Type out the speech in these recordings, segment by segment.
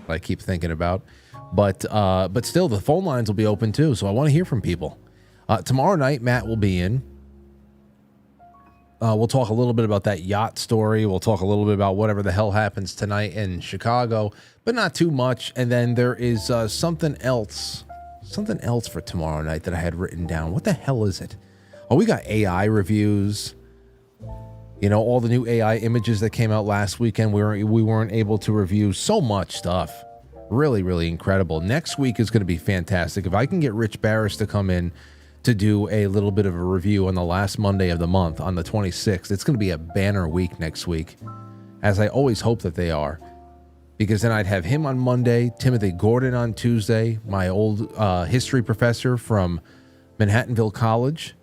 that I keep thinking about. But still, the phone lines will be open too, so I want to hear from people. Tomorrow night, Matt will be in. We'll talk a little bit about that yacht story. We'll talk a little bit about whatever the hell happens tonight in Chicago, but not too much. And then there is something else for tomorrow night that I had written down. What the hell is it? Oh, we got AI reviews. You know, all the new AI images that came out last weekend. We weren't able to review so much stuff. Really, really incredible. Next week is going to be fantastic. If I can get Rich Barris to come in to do a little bit of a review on the last Monday of the month on the 26th, it's going to be a banner week next week, as I always hope that they are, because then I'd have him on Monday, Timothy Gordon on Tuesday, my old history professor from Manhattanville College,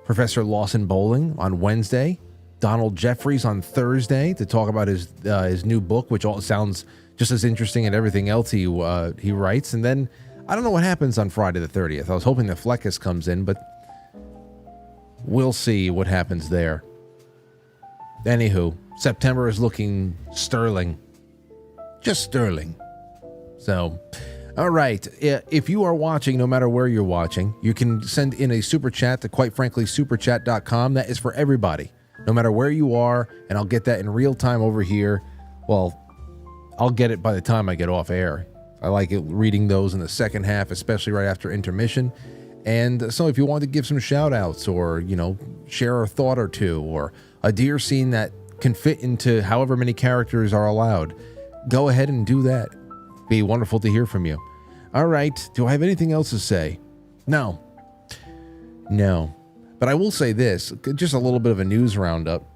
Professor Lawson Bowling on Wednesday, Donald Jeffries on Thursday to talk about his new book, which all sounds just as interesting and everything else he writes, and then I don't know what happens on Friday the 30th. I was hoping that Fleckus comes in, but we'll see what happens there. Anywho, September is looking sterling. Just sterling. So, all right. If you are watching, no matter where you're watching, you can send in a super chat to quitefranklysuperchat.com. That is for everybody, no matter where you are, and I'll get that in real time over here. Well, I'll get it by the time I get off air. I like it reading those in the second half, especially right after intermission. And so if you want to give some shout outs or, you know, share a thought or two or a deer scene that can fit into however many characters are allowed, go ahead and do that. Be wonderful to hear from you. All right. Do I have anything else to say? No. But I will say this, just a little bit of a news roundup.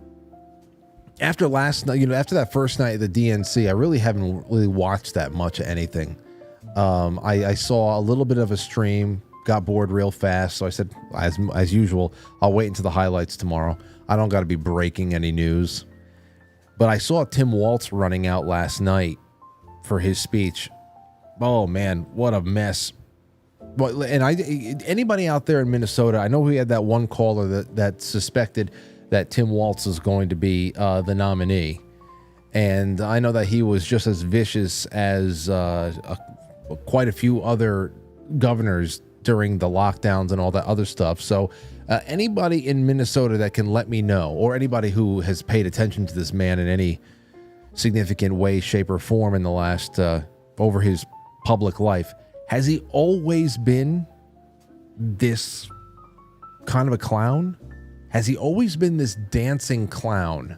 After last night, after that first night of the DNC, I really haven't really watched that much of anything. I saw a little bit of a stream, got bored real fast, so I said, as usual, I'll wait until the highlights tomorrow. I don't got to be breaking any news. But I saw Tim Walz running out last night for his speech. Oh man, what a mess! And anybody out there in Minnesota, I know we had that one caller that suspected that Tim Walz is going to be the nominee. And I know that he was just as vicious as quite a few other governors during the lockdowns and all that other stuff. So anybody in Minnesota that can let me know, or anybody who has paid attention to this man in any significant way, shape, or form in the last, over his public life, has he always been this kind of a clown? Has he always been this dancing clown?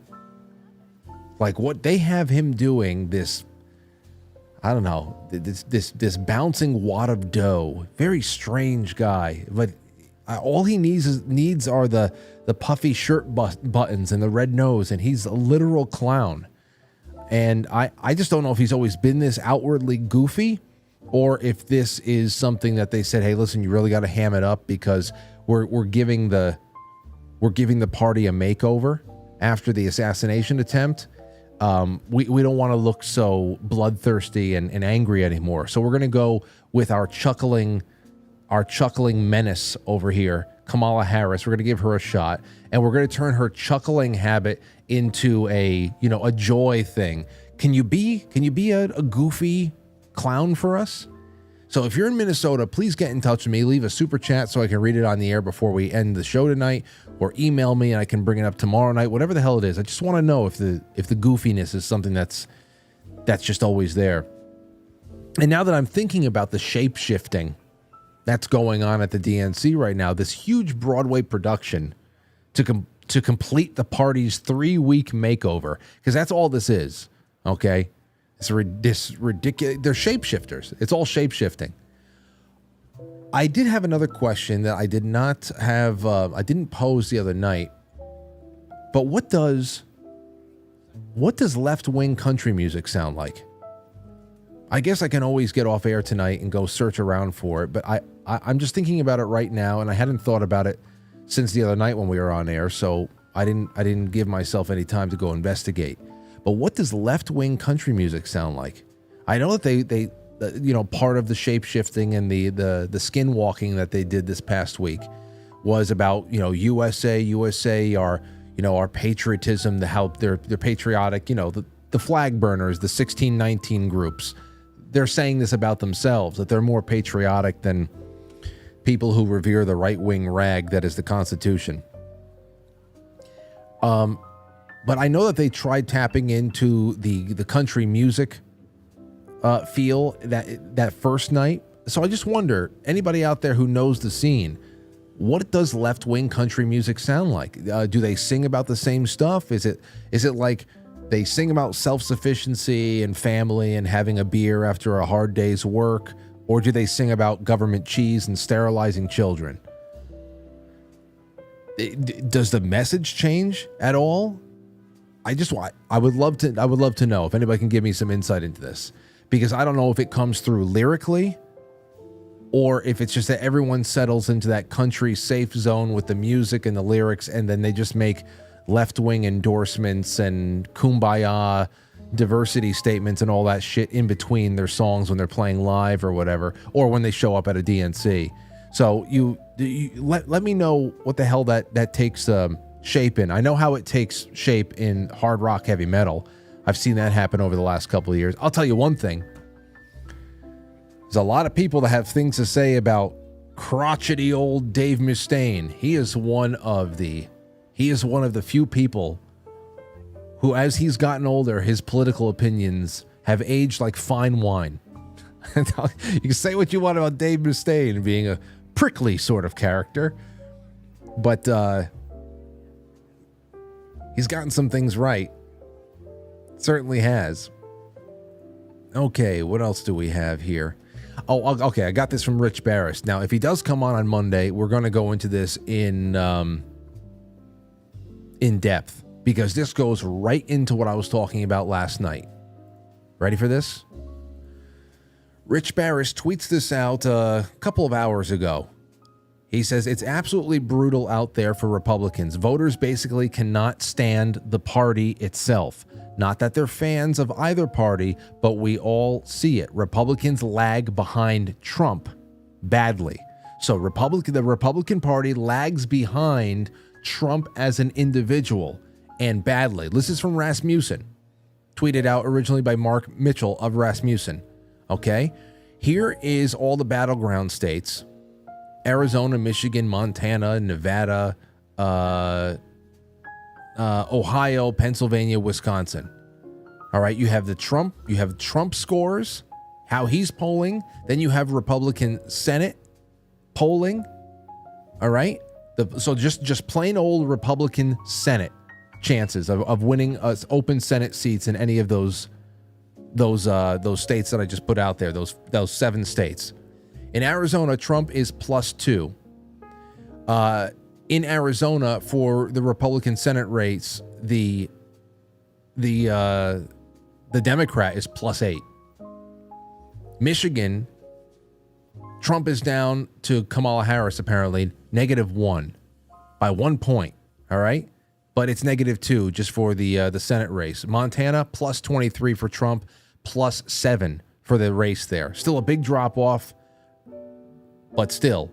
Like what they have him doing, this, I don't know, this bouncing wad of dough. Very strange guy. But all he needs are the puffy shirt buttons and the red nose, and he's a literal clown. And I just don't know if he's always been this outwardly goofy, or if this is something that they said, hey, listen, you really got to ham it up because we're giving the party a makeover after the assassination attempt. We don't want to look so bloodthirsty and angry anymore. So we're going to go with our chuckling menace over here, Kamala Harris. We're going to give her a shot, and we're going to turn her chuckling habit into a joy thing. Can you be a goofy clown for us? So if you're in Minnesota, please get in touch with me. Leave a super chat so I can read it on the air before we end the show tonight, or email me and I can bring it up tomorrow night, whatever the hell it is. I just want to know if the goofiness is something that's just always there. And now that I'm thinking about the shape-shifting that's going on at the DNC right now, this huge Broadway production to complete the party's 3-week makeover, because that's all this is, okay? This ridiculous. They're shapeshifters. It's all shapeshifting. I did have another question that I did not have. I didn't pose the other night. But what does left-wing country music sound like? I guess I can always get off air tonight and go search around for it. But I'm just thinking about it right now, and I hadn't thought about it since the other night when we were on air. So I didn't give myself any time to go investigate. But what does left-wing country music sound like? I know that they part of the shape-shifting and the skinwalking that they did this past week was about, USA, our patriotism, how they're patriotic, the flag burners, the 1619 groups, they're saying this about themselves, that they're more patriotic than people who revere the right-wing rag that is the Constitution. But I know that they tried tapping into the country music feel that first night. So I just wonder, anybody out there who knows the scene, what does left-wing country music sound like? Do they sing about the same stuff? Is it like they sing about self-sufficiency and family and having a beer after a hard day's work? Or do they sing about government cheese and sterilizing children? Does the message change at all? I would love to know if anybody can give me some insight into this, because I don't know if it comes through lyrically or if it's just that everyone settles into that country safe zone with the music and the lyrics, and then they just make left-wing endorsements and kumbaya diversity statements and all that shit in between their songs when they're playing live or whatever, or when they show up at a DNC. So you let me know what the hell that takes shape in. I know how it takes shape in hard rock heavy metal. I've seen that happen over the last couple of years. I'll tell you one thing. There's a lot of people that have things to say about crotchety old Dave Mustaine. He is one of the few people who, as he's gotten older, his political opinions have aged like fine wine. You can say what you want about Dave Mustaine being a prickly sort of character, but he's gotten some things right. Certainly has. Okay, what else do we have here? Oh, okay, I got this from Rich Barris. Now, if he does come on Monday, we're going to go into this in depth, because this goes right into what I was talking about last night. Ready for this? Rich Barris tweets this out a couple of hours ago. He says, it's absolutely brutal out there for Republicans. Voters basically cannot stand the party itself. Not that they're fans of either party, but we all see it. Republicans lag behind Trump badly. So the Republican Party lags behind Trump as an individual, and badly. This is from Rasmussen, tweeted out originally by Mark Mitchell of Rasmussen. Okay, here is all the battleground states: Arizona, Michigan, Montana, Nevada, Ohio, Pennsylvania, Wisconsin. All right, you have Trump scores, how he's polling. Then you have Republican Senate polling. All right, so just plain old Republican Senate chances of winning open Senate seats in any of those states that I just put out there. Those 7 states. In Arizona, Trump is +2. In Arizona, for the Republican Senate race, the Democrat is +8. Michigan, Trump is down to Kamala Harris, apparently, -1 by 1 point. All right, but it's -2 just for the Senate race. Montana +23 for Trump, +7 for the race there. Still a big drop off, but still.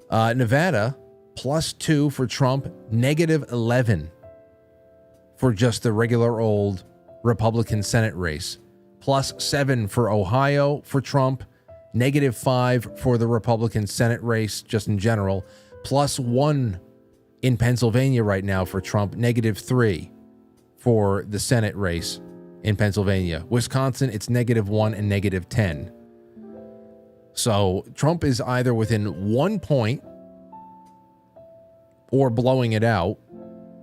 Nevada +2 for Trump, -11 for just the regular old Republican Senate race. +7 for Ohio for Trump, -5 for the Republican Senate race just in general, +1 in Pennsylvania right now for Trump, -3 for the Senate race in Pennsylvania. Wisconsin, it's -1 and -10. So Trump is either within 1 point or blowing it out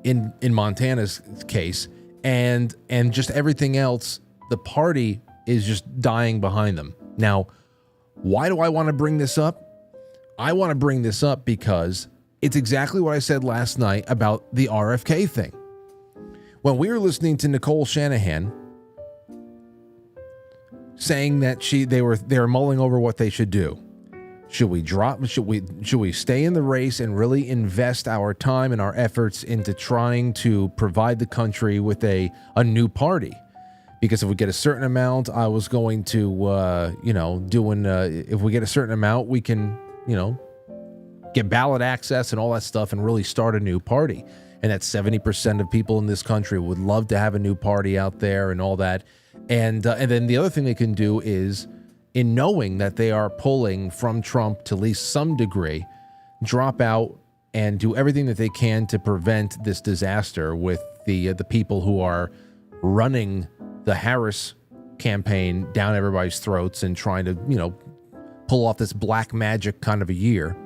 in Montana's case, and just everything else, the party is just dying behind them. Now, why do I want to bring this up? I want to bring this up because it's exactly what I said last night about the RFK thing. When we were listening to Nicole Shanahan saying that they were mulling over what they should do. Should we stay in the race and really invest our time and our efforts into trying to provide the country with a new party? Because if we get a certain amount, I was going to, if we get a certain amount, we can, get ballot access and all that stuff and really start a new party. And that 70% of people in this country would love to have a new party out there and all that. And then the other thing they can do is, in knowing that they are pulling from Trump to at least some degree, drop out and do everything that they can to prevent this disaster with the people who are running the Harris campaign down everybody's throats and trying to, pull off this black magic kind of a year.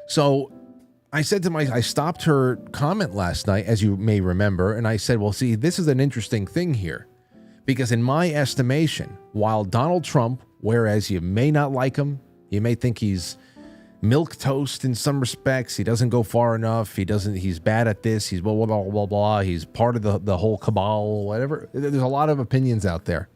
So I stopped her comment last night, as you may remember, and I said, well, see, this is an interesting thing here, because in my estimation, while Donald Trump, whereas you may not like him, you may think he's milquetoast in some respects, he doesn't go far enough, he's bad at this, he's blah, blah, blah, blah, blah, he's part of the whole cabal, whatever. There's a lot of opinions out there.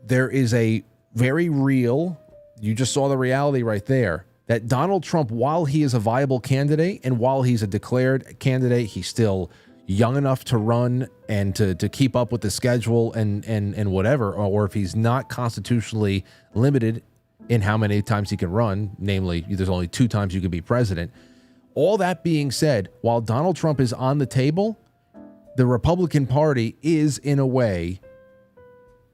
There is a very real, you just saw the reality right there, that Donald Trump, while he is a viable candidate and while he's a declared candidate, he's still young enough to run and to keep up with the schedule and whatever, or if he's not constitutionally limited in how many times he can run, namely, there's only 2 times you can be president. All that being said, while Donald Trump is on the table, the Republican Party is, in a way,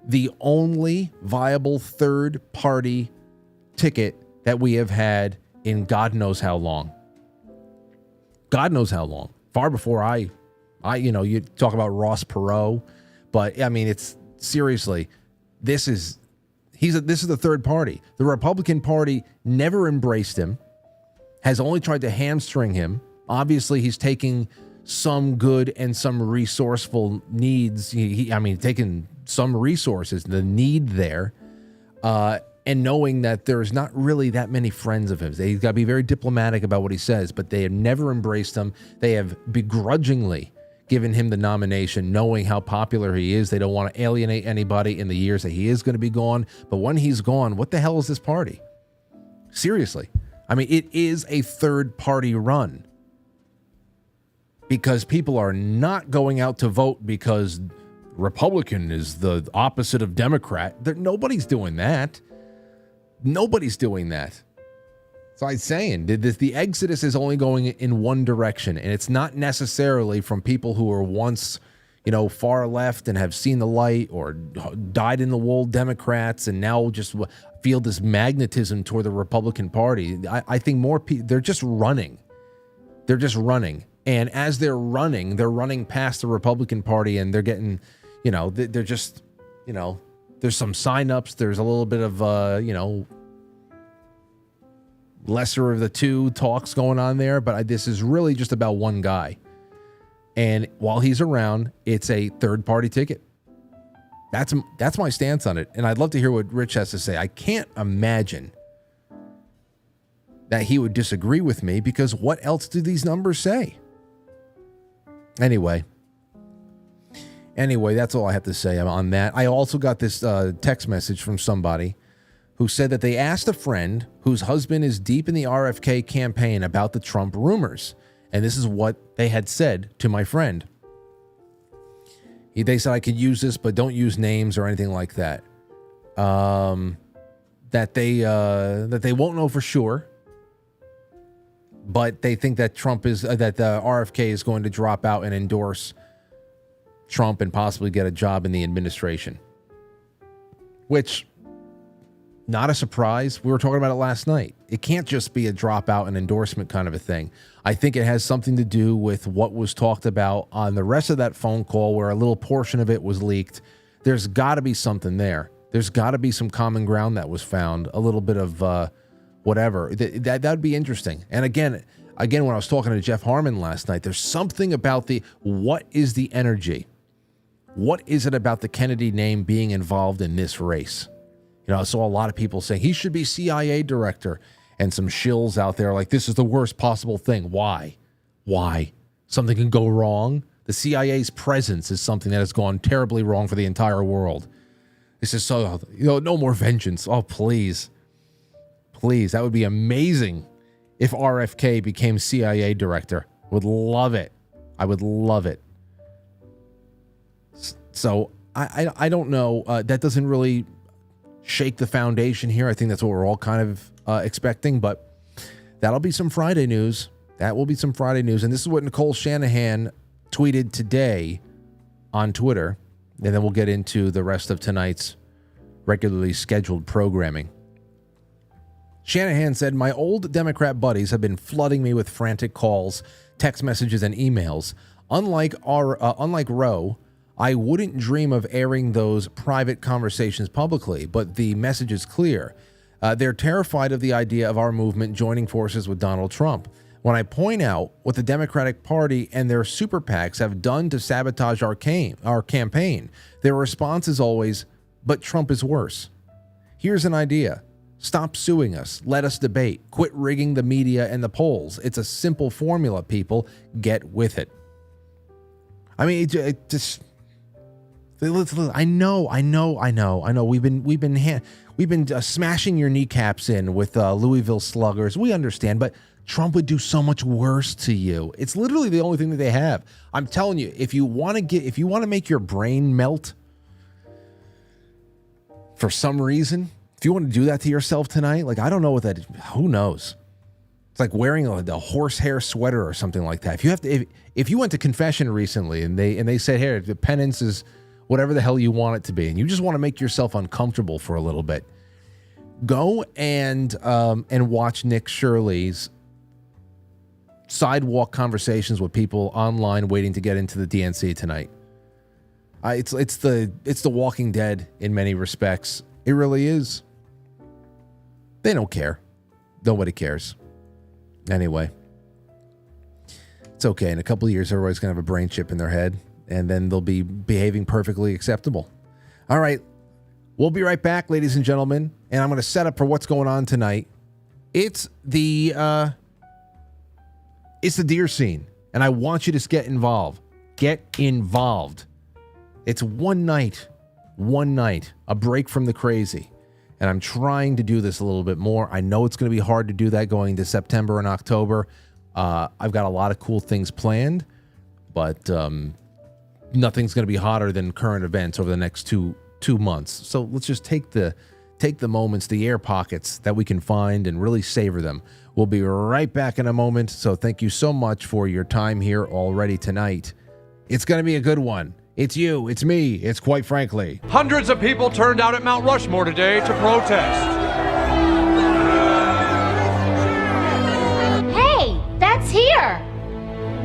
the only viable third party ticket that we have had in God knows how long. God knows how long. Far before I you talk about Ross Perot, but I mean, it's seriously, this is the third party. The Republican Party never embraced him, has only tried to hamstring him. Obviously, he's taking some good and some resourceful needs. Taking some resources, the need there, and knowing that there's not really that many friends of his. He's got to be very diplomatic about what he says, but they have never embraced him. They have begrudgingly given him the nomination, knowing how popular he is. They don't want to alienate anybody in the years that he is going to be gone. But when he's gone, what the hell is this party? Seriously. I mean, it is a third party run, because people are not going out to vote because Republican is the opposite of Democrat. Nobody's doing that. Nobody's doing that. So I'm saying the exodus is only going in one direction, and it's not necessarily from people who were once, far left and have seen the light, or dyed in the wool Democrats and now just feel this magnetism toward the Republican Party. I think more people, they're just running. They're just running. And as they're running past the Republican Party, and they're getting, they're just, there's some signups. There's a little bit of, lesser of the two talks going on there, but this is really just about one guy. And while he's around, it's a third party ticket. That's my stance on it. And I'd love to hear what Rich has to say. I can't imagine that he would disagree with me, because what else do these numbers say? Anyway, that's all I have to say on that. I also got this text message from somebody who said that they asked a friend whose husband is deep in the RFK campaign about the Trump rumors. And this is what they had said to my friend. They said, I could use this, but don't use names or anything like that. That they won't know for sure, but they think that that the RFK is going to drop out and endorse Trump and possibly get a job in the administration. Which, not a surprise. We were talking about it last night. It can't just be a dropout and endorsement kind of a thing. I think it has something to do with what was talked about on the rest of that phone call, where a little portion of it was leaked. There's got to be something there. There's got to be some common ground that was found. A little bit of whatever. That'd be interesting. And again, when I was talking to Jeff Harmon last night, there's something about what is the energy? What is it about the Kennedy name being involved in this race? I saw a lot of people saying he should be CIA director, and some shills out there like, this is the worst possible thing. Why? Something can go wrong. The CIA's presence is something that has gone terribly wrong for the entire world. This is so, no more vengeance. Oh, please. That would be amazing if RFK became CIA director. Would love it. I would love it. So I don't know. That doesn't really shake the foundation here. I think that's what we're all kind of expecting, but that'll be some Friday news. That will be some Friday news. And this is what Nicole Shanahan tweeted today on Twitter. And then we'll get into the rest of tonight's regularly scheduled programming. Shanahan said, my old Democrat buddies have been flooding me with frantic calls, text messages, and emails. Unlike Roe, I wouldn't dream of airing those private conversations publicly, but the message is clear. They're terrified of the idea of our movement joining forces with Donald Trump. When I point out what the Democratic Party and their super PACs have done to sabotage our campaign, their response is always, but Trump is worse. Here's an idea. Stop suing us. Let us debate. Quit rigging the media and the polls. It's a simple formula, people. Get with it. I mean, it just... I know. We've been smashing your kneecaps in with Louisville Sluggers. We understand, but Trump would do so much worse to you. It's literally the only thing that they have. I'm telling you, if you want to make your brain melt for some reason, if you want to do that to yourself tonight, like, I don't know what that is. Who knows? It's like wearing a horsehair sweater or something like that. If you went to confession recently and they said, here, the penance is whatever the hell you want it to be, and you just want to make yourself uncomfortable for a little bit, go and watch Nick Shirley's sidewalk conversations with people online waiting to get into the DNC tonight. It's the Walking Dead in many respects. It really is. They don't care. Nobody cares. Anyway, it's okay. In a couple of years, everybody's going to have a brain chip in their head, and then they'll be behaving perfectly acceptable. All right. We'll be right back, ladies and gentlemen, and I'm going to set up for what's going on tonight. It's the deer scene, and I want you to get involved. Get involved. It's one night, a break from the crazy. And I'm trying to do this a little bit more. I know it's going to be hard to do that going into September and October. I've got a lot of cool things planned, but nothing's going to be hotter than current events over the next two months. So let's just take the moments, the air pockets that we can find, and really savor them. We'll be right back in a moment. So thank you so much for your time here already tonight. It's going to be a good one. It's you, it's me, it's quite frankly. Hundreds of people turned out at Mount Rushmore today to protest. Hey, that's here.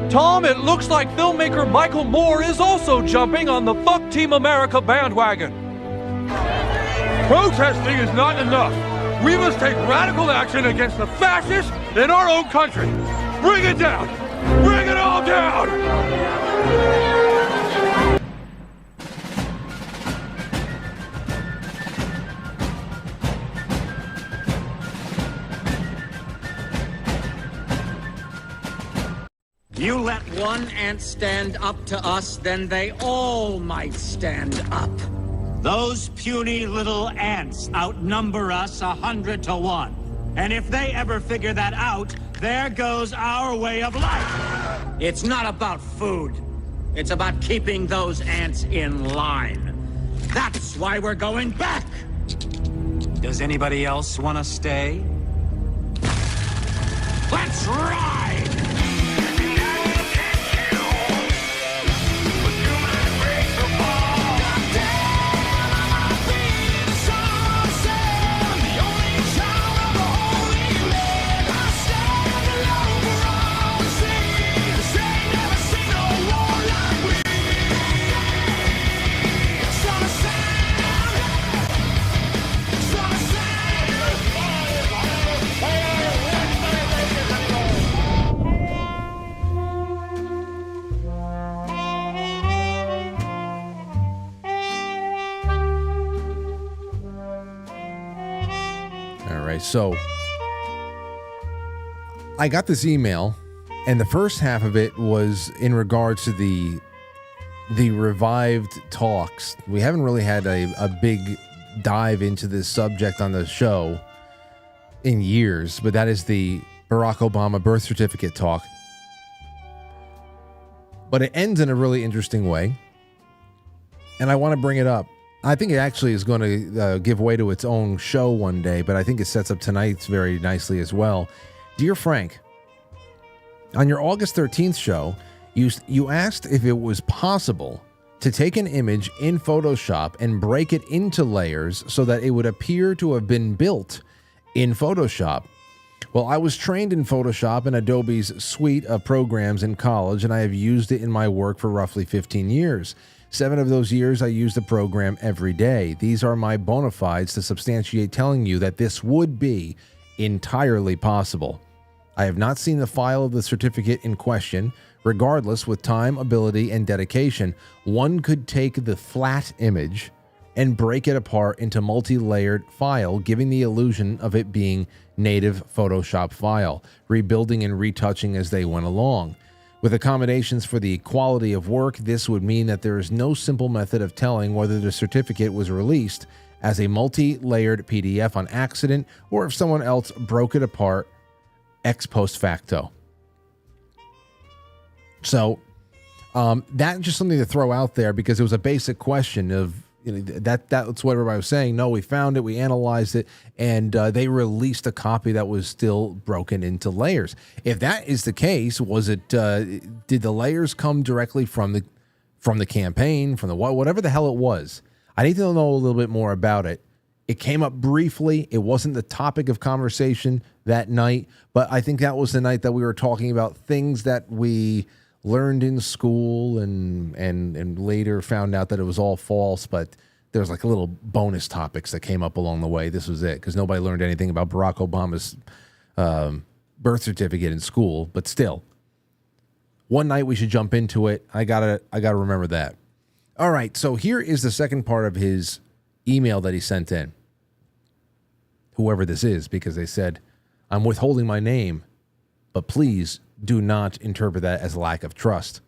Tom, it looks like filmmaker Michael Moore is also jumping on the Fuck Team America bandwagon. Protesting is not enough. We must take radical action against the fascists in our own country. Bring it down. Bring it all down. You let one ant stand up to us, then they all might stand up. Those puny little ants outnumber us 100 to 1. And if they ever figure that out, there goes our way of life. It's not about food. It's about keeping those ants in line. That's why we're going back. Does anybody else want to stay? Let's ride! So I got this email, and the first half of it was in regards to the revived talks. We haven't really had a big dive into this subject on the show in years, but that is the Barack Obama birth certificate talk. But it ends in a really interesting way, and I want to bring it up. I think it actually is going to give way to its own show one day, but I think it sets up tonight's very nicely as well. Dear Frank, on your August 13th show, you asked if it was possible to take an image in Photoshop and break it into layers so that it would appear to have been built in Photoshop. Well, I was trained in Photoshop and Adobe's suite of programs in college, and I have used it in my work for roughly 15 years. 7 of those years, I use the program every day. These are my bona fides to substantiate telling you that this would be entirely possible. I have not seen the file of the certificate in question. Regardless, with time, ability, and dedication, one could take the flat image and break it apart into multi-layered file, giving the illusion of it being native Photoshop file, rebuilding and retouching as they went along. With accommodations for the quality of work, this would mean that there is no simple method of telling whether the certificate was released as a multi-layered PDF on accident or if someone else broke it apart ex post facto. So that's just something to throw out there because it was a basic question of, that's what everybody was saying. No, we found it, we analyzed it, and they released a copy that was still broken into layers. If that is the case, was it? Did the layers come directly from the campaign, from the whatever the hell it was? I need to know a little bit more about it. It came up briefly. It wasn't the topic of conversation that night, but I think that was the night that we were talking about things that we learned in school and later found out that it was all false, but there's like little bonus topics that came up along the way. This was it, because nobody learned anything about Barack Obama's birth certificate in school, but still. One night we should jump into it. I gotta remember that. All right, so here is the second part of his email that he sent in. Whoever this is, because they said, I'm withholding my name, but please do not interpret that as lack of trust.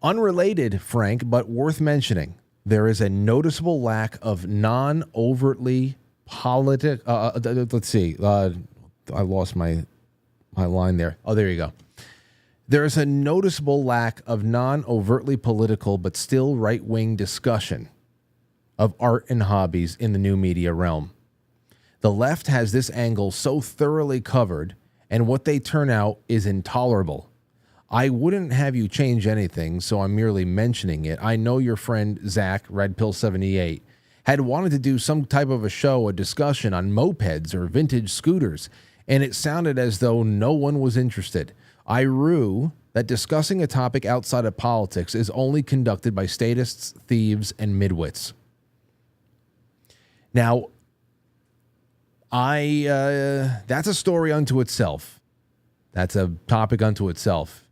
Unrelated, Frank, but worth mentioning, there is a noticeable lack of non-overtly politic. Let's see. I lost my line there. Oh, there you go. There is a noticeable lack of non-overtly political but still right-wing discussion of art and hobbies in the new media realm. The left has this angle so thoroughly covered, and what they turn out is intolerable. I wouldn't have you change anything, so I'm merely mentioning it. I know your friend Zach, Red Pill 78, had wanted to do some type of a show, a discussion on mopeds or vintage scooters, and it sounded as though no one was interested. I rue that discussing a topic outside of politics is only conducted by statists, thieves, and midwits. Now, that's a story unto itself. That's a topic unto itself.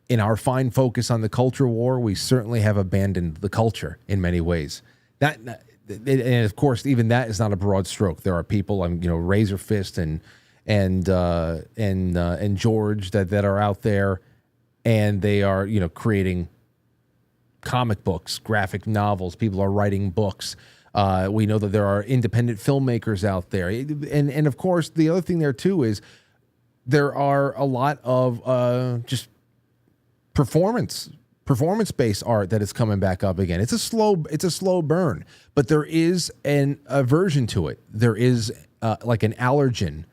In our fine focus on the culture war, we certainly have abandoned the culture in many ways. And of course, even that is not a broad stroke. There are people, Razor Fist and George that are out there, and they are, creating comic books, graphic novels. People are writing books. We know that there are independent filmmakers out there. And of course, the other thing there too is there are a lot of just performance-based art that is coming back up again. It's a slow burn, but there is an aversion to it. There is like an allergen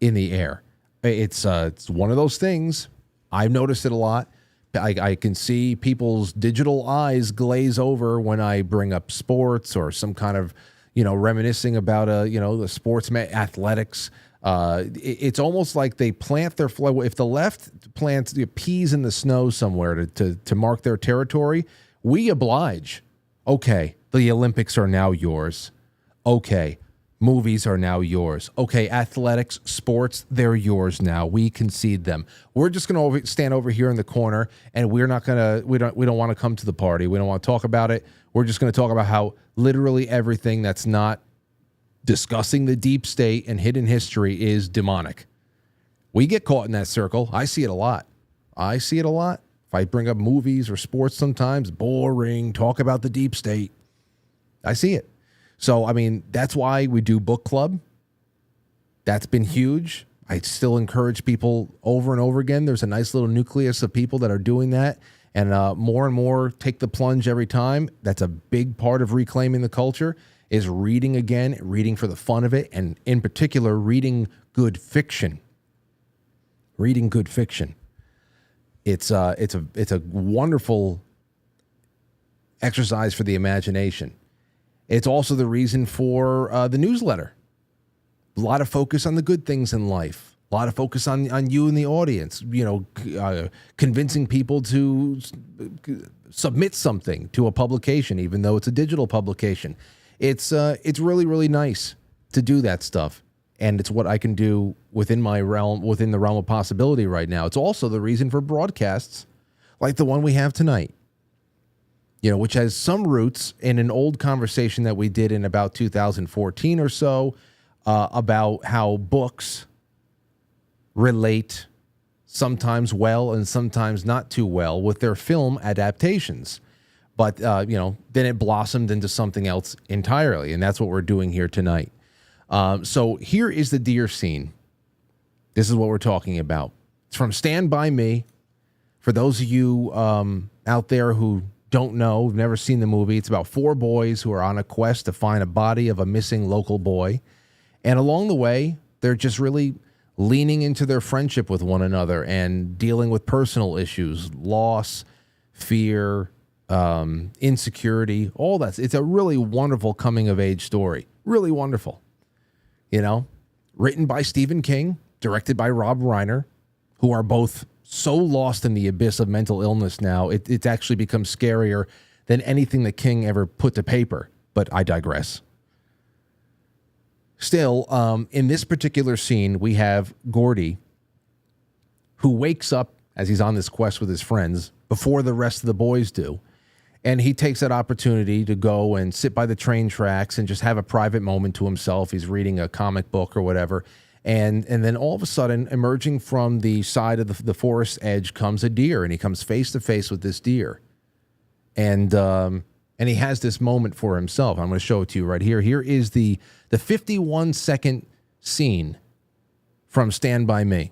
in the air. It's one of those things. I've noticed it a lot. I can see people's digital eyes glaze over when I bring up sports or some kind of, reminiscing about the sports athletics. It's almost like they plant their flag. If the left plants peas in the snow somewhere to mark their territory, we oblige. Okay, the Olympics are now yours. Okay, movies are now yours. Okay, athletics, sports, they're yours now. We concede them. We're just going to stand over here in the corner, and we don't want to come to the party. We don't want to talk about it. We're just going to talk about how literally everything that's not discussing the deep state and hidden history is demonic. We get caught in that circle. I see it a lot. If I bring up movies or sports sometimes, boring, talk about the deep state. I see it. So, that's why we do book club. That's been huge. I still encourage people over and over again. There's a nice little nucleus of people that are doing that. And more take the plunge every time. That's a big part of reclaiming the culture, is reading again, reading for the fun of it, and in particular, reading good fiction. reading good fiction. It's a wonderful exercise for the imagination. It's also the reason for the newsletter. A lot of focus on the good things in life. A lot of focus on you and the audience. Convincing people to submit something to a publication, even though it's a digital publication. It's really, really nice to do that stuff. And it's what I can do within the realm of possibility right now. It's also the reason for broadcasts like the one we have tonight, which has some roots in an old conversation that we did in about 2014 or so about how books relate sometimes well and sometimes not too well with their film adaptations. But, then it blossomed into something else entirely. And that's what we're doing here tonight. So here is the deer scene. This is what we're talking about. It's from Stand By Me. For those of you out there who don't know, have never seen the movie, it's about 4 boys who are on a quest to find a body of a missing local boy. And along the way, they're just really leaning into their friendship with one another and dealing with personal issues, loss, fear, insecurity, all that. It's a really wonderful coming-of-age story. Really wonderful. Written by Stephen King, directed by Rob Reiner, who are both so lost in the abyss of mental illness now, it's actually become scarier than anything that King ever put to paper. But I digress. Still, in this particular scene, we have Gordy, who wakes up as he's on this quest with his friends before the rest of the boys do. And he takes that opportunity to go and sit by the train tracks and just have a private moment to himself. He's reading a comic book or whatever. And then all of a sudden, emerging from the side of the forest edge comes a deer, and he comes face to face with this deer. And he has this moment for himself. I'm going to show it to you right here. Here is the 51-second scene from Stand By Me.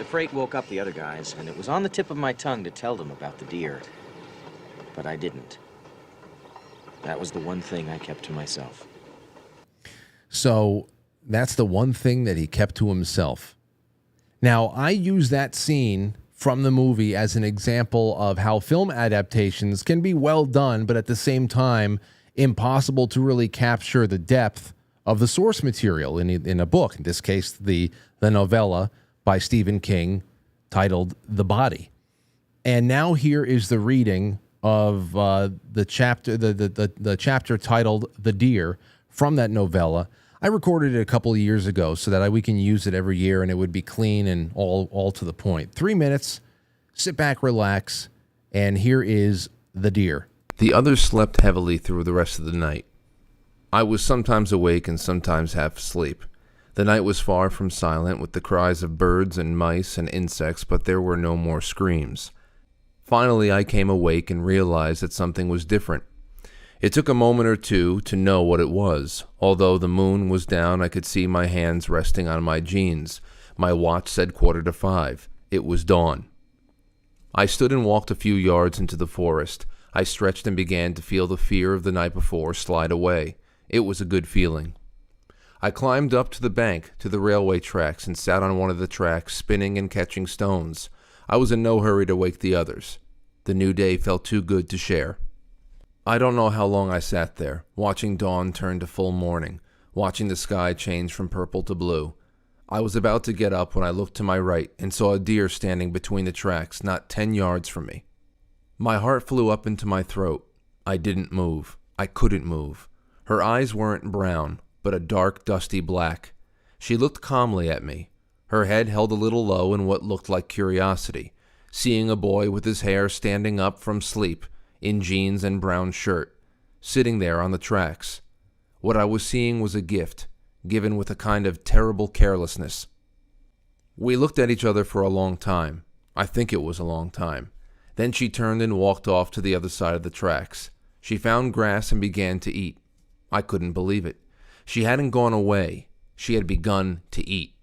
Freight woke up the other guys, and it was on the tip of my tongue to tell them about the deer. But I didn't. That was the one thing I kept to myself. So that's the one thing that he kept to himself. Now, I use that scene from the movie as an example of how film adaptations can be well done, but at the same time, impossible to really capture the depth of the source material in a book. In this case, the novella by Stephen King titled The Body. And now here is the reading of the chapter titled The Deer from that novella. I recorded it a couple of years ago so that we can use it every year and it would be clean and all to the point. 3 minutes, sit back, relax, and here is The Deer. The others slept heavily through the rest of the night. I was sometimes awake and sometimes half asleep. The night was far from silent with the cries of birds and mice and insects, but there were no more screams. Finally, I came awake and realized that something was different. It took a moment or two to know what it was. Although the moon was down, I could see my hands resting on my jeans. My watch said 5:15. It was dawn. I stood and walked a few yards into the forest. I stretched and began to feel the fear of the night before slide away. It was a good feeling. I climbed up to the bank, to the railway tracks, and sat on one of the tracks, spinning and catching stones. I was in no hurry to wake the others. The new day felt too good to share. I don't know how long I sat there, watching dawn turn to full morning, watching the sky change from purple to blue. I was about to get up when I looked to my right and saw a deer standing between the tracks, not 10 yards from me. My heart flew up into my throat. I didn't move. I couldn't move. Her eyes weren't brown, but a dark, dusty black. She looked calmly at me. Her head held a little low in what looked like curiosity. seeing a boy with his hair standing up from sleep, in jeans and brown shirt, sitting there on the tracks. What I was seeing was a gift, given with a kind of terrible carelessness. We looked at each other for a long time. I think it was a long time. Then she turned and walked off to the other side of the tracks. She found grass and began to eat. I couldn't believe it. She hadn't gone away. She had begun to eat.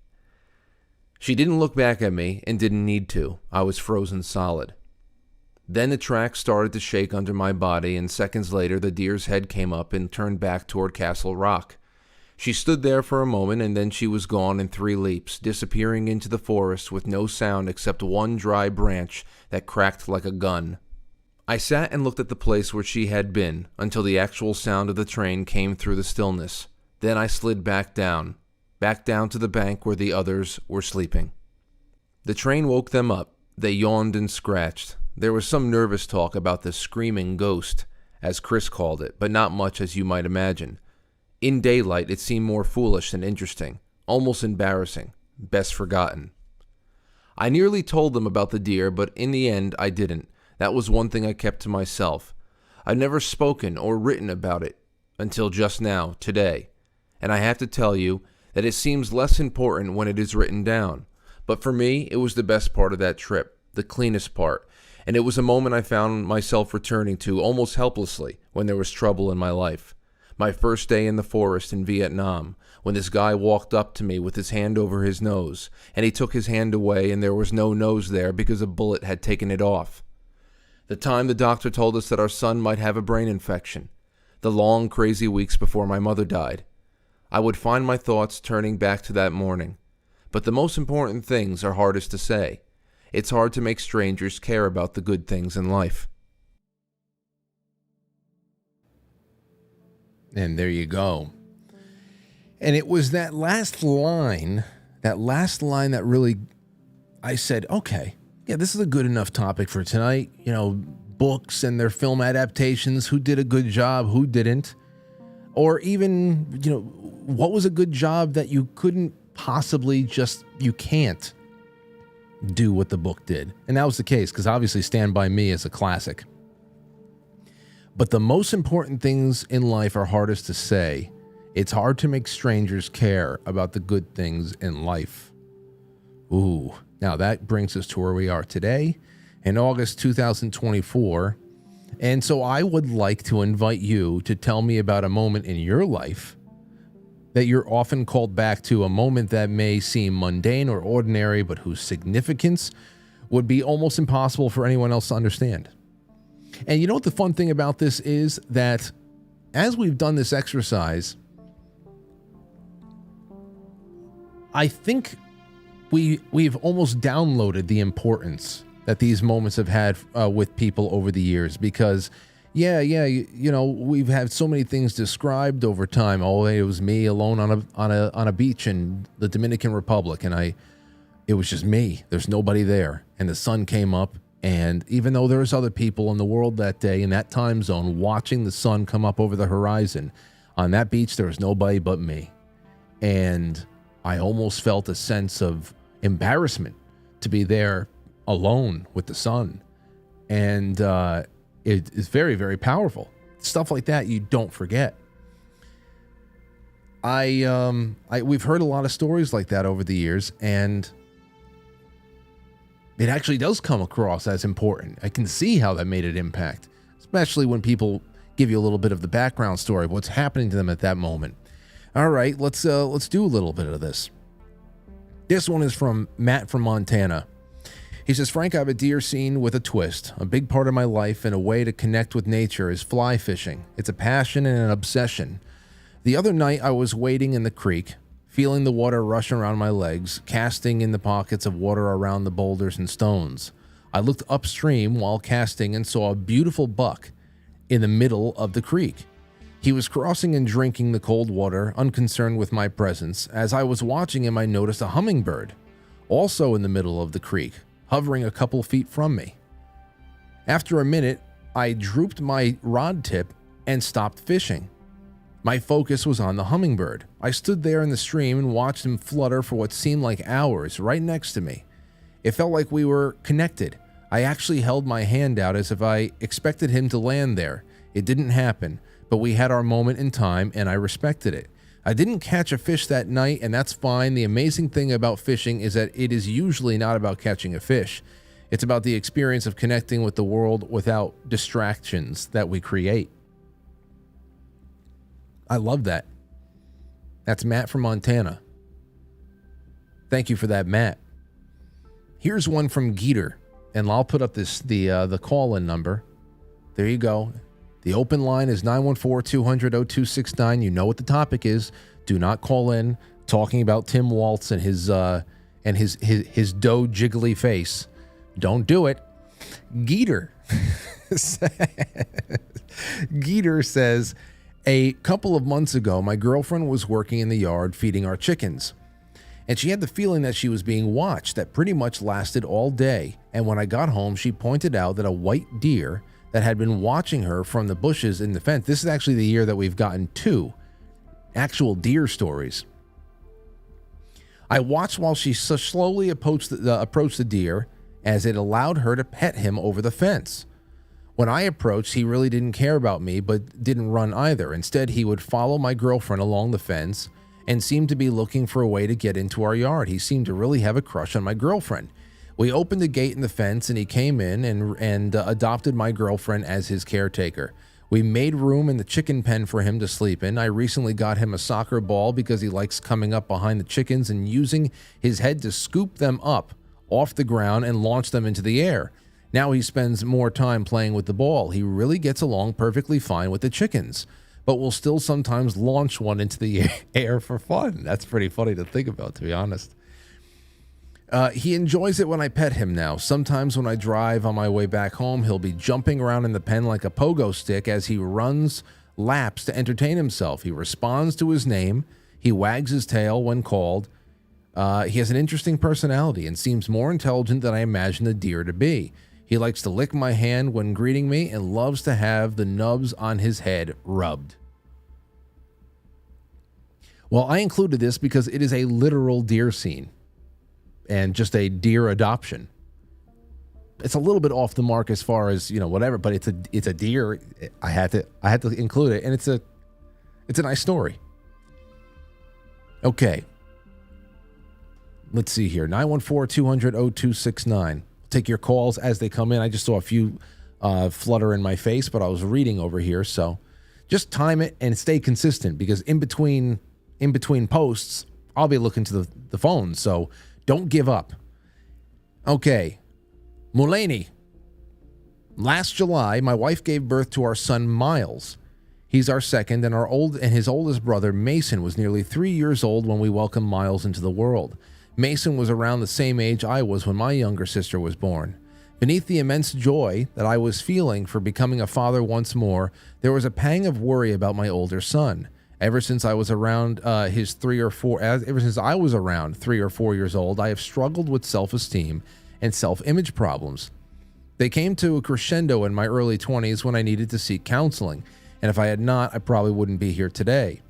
She didn't look back at me and didn't need to. I was frozen solid. Then the tracks started to shake under my body, and seconds later the deer's head came up and turned back toward Castle Rock. She stood there for a moment, and then she was gone in 3 leaps, disappearing into the forest with no sound except one dry branch that cracked like a gun. I sat and looked at the place where she had been until the actual sound of the train came through the stillness. Then I slid back down to the bank where the others were sleeping. The train woke them up. They yawned and scratched. There was some nervous talk about the screaming ghost, as Chris called it, but not much as you might imagine. In daylight, it seemed more foolish than interesting, almost embarrassing, best forgotten. I nearly told them about the deer, but in the end, I didn't. That was one thing I kept to myself. I'd never spoken or written about it until just now, today. And I have to tell you that it seems less important when it is written down. But for me, it was the best part of that trip, the cleanest part. And it was a moment I found myself returning to almost helplessly when there was trouble in my life. My first day in the forest in Vietnam, when this guy walked up to me with his hand over his nose, and he took his hand away and there was no nose there because a bullet had taken it off. The time the doctor told us that our son might have a brain infection. The long, crazy weeks before my mother died. I would find my thoughts turning back to that morning. But the most important things are hardest to say. It's hard to make strangers care about the good things in life. And there you go. And it was that last line that really, I said, okay, yeah, this is a good enough topic for tonight. You know, books and their film adaptations, who did a good job, who didn't. Or even, you know, what was a good job that you couldn't possibly you can't do what the book did. And that was the case, because obviously Stand By Me is a classic. But the most important things in life are hardest to say. It's hard to make strangers care about the good things in life. Ooh. Now that brings us to where we are today in August 2024. And so I would like to invite you to tell me about a moment in your life that you're often called back to, a moment that may seem mundane or ordinary, but whose significance would be almost impossible for anyone else to understand. And you know what the fun thing about this is? That as we've done this exercise, I think we've almost downloaded the importance that these moments have had with people over the years, because you know, we've had so many things described over time. Oh, it was me alone on a beach in the Dominican Republic, and it was just me. There's nobody there, and the sun came up, and even though there was other people in the world that day in that time zone watching the sun come up over the horizon, on that beach there was nobody but me, and I almost felt a sense of embarrassment to be there alone with the sun, and it is very, very powerful. Stuff like that you don't forget. We've heard a lot of stories like that over the years, and it actually does come across as important. I can see how that made an impact, especially when people give you a little bit of the background story of what's happening to them at that moment. All right, let's do a little bit of this. This one is from Matt from Montana. He says, Frank, I have a deer scene with a twist. A big part of my life and a way to connect with nature is fly fishing. It's a passion and an obsession. The other night I was wading in the creek, feeling the water rush around my legs, casting in the pockets of water around the boulders and stones. I looked upstream while casting and saw a beautiful buck in the middle of the creek. He was crossing and drinking the cold water, unconcerned with my presence. As I was watching him, I noticed a hummingbird, also in the middle of the creek, hovering a couple feet from me. After a minute, I drooped my rod tip and stopped fishing. My focus was on the hummingbird. I stood there in the stream and watched him flutter for what seemed like hours right next to me. It felt like we were connected, I actually held my hand out as if I expected him to land there. It didn't happen, but we had our moment in time, and I respected it. I didn't catch a fish that night, and that's fine. The amazing thing about fishing is that it is usually not about catching a fish. It's about the experience of connecting with the world without distractions that we create. I love that. That's Matt from Montana. Thank you for that, Matt. Here's one from GETTR, and I'll put up the call-in number. There you go. The open line is 914-200-0269. You know what the topic is. Do not call in talking about Tim Waltz and his dough jiggly face. Don't do it. GETTR GETTR says, a couple of months ago, my girlfriend was working in the yard feeding our chickens, and she had the feeling that she was being watched. That pretty much lasted all day, and when I got home, she pointed out that a white deer that had been watching her from the bushes in the fence. This is actually the year that we've gotten 2 actual deer stories. I watched while she slowly approached the deer as it allowed her to pet him over the fence. When I approached, he really didn't care about me, but didn't run either. Instead, he would follow my girlfriend along the fence and seemed to be looking for a way to get into our yard. He seemed to really have a crush on my girlfriend. We opened the gate in the fence, and he came in and adopted my girlfriend as his caretaker. We made room in the chicken pen for him to sleep in. I recently got him a soccer ball because he likes coming up behind the chickens and using his head to scoop them up off the ground and launch them into the air. Now he spends more time playing with the ball. He really gets along perfectly fine with the chickens, but will still sometimes launch one into the air for fun. That's pretty funny to think about, to be honest. He enjoys it when I pet him now. Sometimes when I drive on my way back home, he'll be jumping around in the pen like a pogo stick as he runs laps to entertain himself. He responds to his name. He wags his tail when called. He has an interesting personality and seems more intelligent than I imagined a deer to be. He likes to lick my hand when greeting me and loves to have the nubs on his head rubbed. Well, I included this because it is a literal deer scene and just a deer adoption. It's a little bit off the mark as far as, whatever, but it's a deer. I had to include it, and it's a nice story. Okay. Let's see here. 914-200-0269. Take your calls as they come in. I just saw a few flutter in my face, but I was reading over here, so just time it and stay consistent, because in between posts, I'll be looking to the phone, so don't give up. Okay. Mulaney. Last July, my wife gave birth to our son, Miles. He's our second, and his oldest brother, Mason, was nearly 3 years old when we welcomed Miles into the world. Mason was around the same age I was when my younger sister was born. Beneath the immense joy that I was feeling for becoming a father once more, there was a pang of worry about my older son. Ever since I was around 3 or 4 years old, I have struggled with self-esteem and self-image problems. They came to a crescendo in my early 20s when I needed to seek counseling, and if I had not, I probably wouldn't be here today.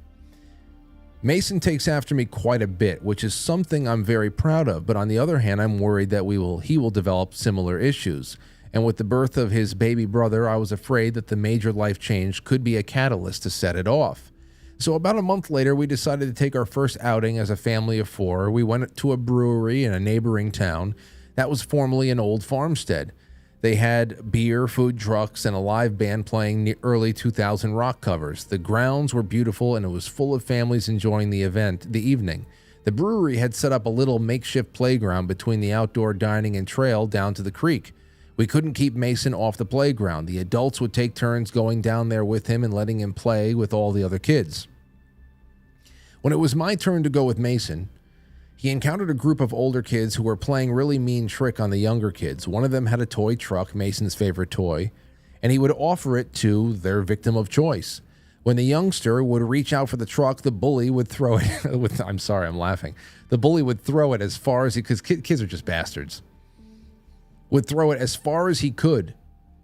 Mason takes after me quite a bit, which is something I'm very proud of, but on the other hand, I'm worried that he will develop similar issues. And with the birth of his baby brother, I was afraid that the major life change could be a catalyst to set it off. So about a month later, we decided to take our first outing as a family of 4. We went to a brewery in a neighboring town that was formerly an old farmstead. They had beer, food trucks, and a live band playing the early 2000 rock covers. The grounds were beautiful, and it was full of families enjoying the evening. The brewery had set up a little makeshift playground between the outdoor dining and trail down to the creek. We couldn't keep Mason off the playground. The adults would take turns going down there with him and letting him play with all the other kids. When it was my turn to go with Mason, he encountered a group of older kids who were playing really mean trick on the younger kids. One of them had a toy truck, Mason's favorite toy, and he would offer it to their victim of choice. When the youngster would reach out for the truck, the bully would throw it. I'm sorry, I'm laughing. The bully would throw it as far as because kids are just bastards. Would throw it as far as he could,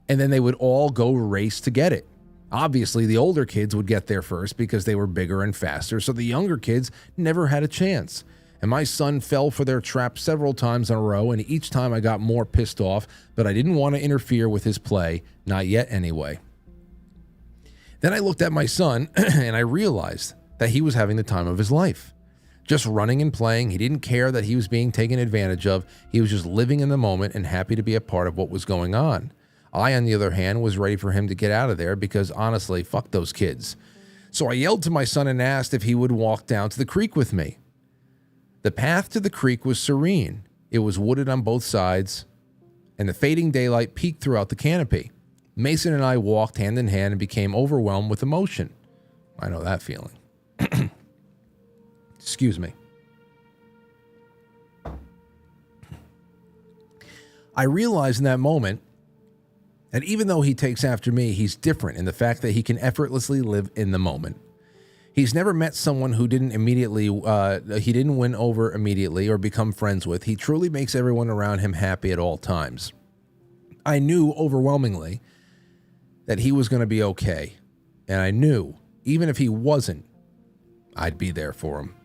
and then they would all go race to get it. Obviously, the older kids would get there first because they were bigger and faster, so the younger kids never had a chance. and my son fell for their trap several times in a row, and each time I got more pissed off, but I didn't want to interfere with his play, not yet anyway. Then I looked at my son, and I realized that he was having the time of his life. Just running and playing. He didn't care that he was being taken advantage of. He was just living in the moment and happy to be a part of what was going on. I, on the other hand, was ready for him to get out of there because, honestly, fuck those kids. So I yelled to my son and asked if he would walk down to the creek with me. The path to the creek was serene. It was wooded on both sides, and the fading daylight peeked throughout the canopy. Mason and I walked hand in hand and became overwhelmed with emotion. I know that feeling. Excuse me. I realized in that moment that even though he takes after me, he's different in the fact that he can effortlessly live in the moment. He's never met someone who didn't win over immediately or become friends with. He truly makes everyone around him happy at all times. I knew overwhelmingly that he was going to be okay. And I knew, even if he wasn't, I'd be there for him.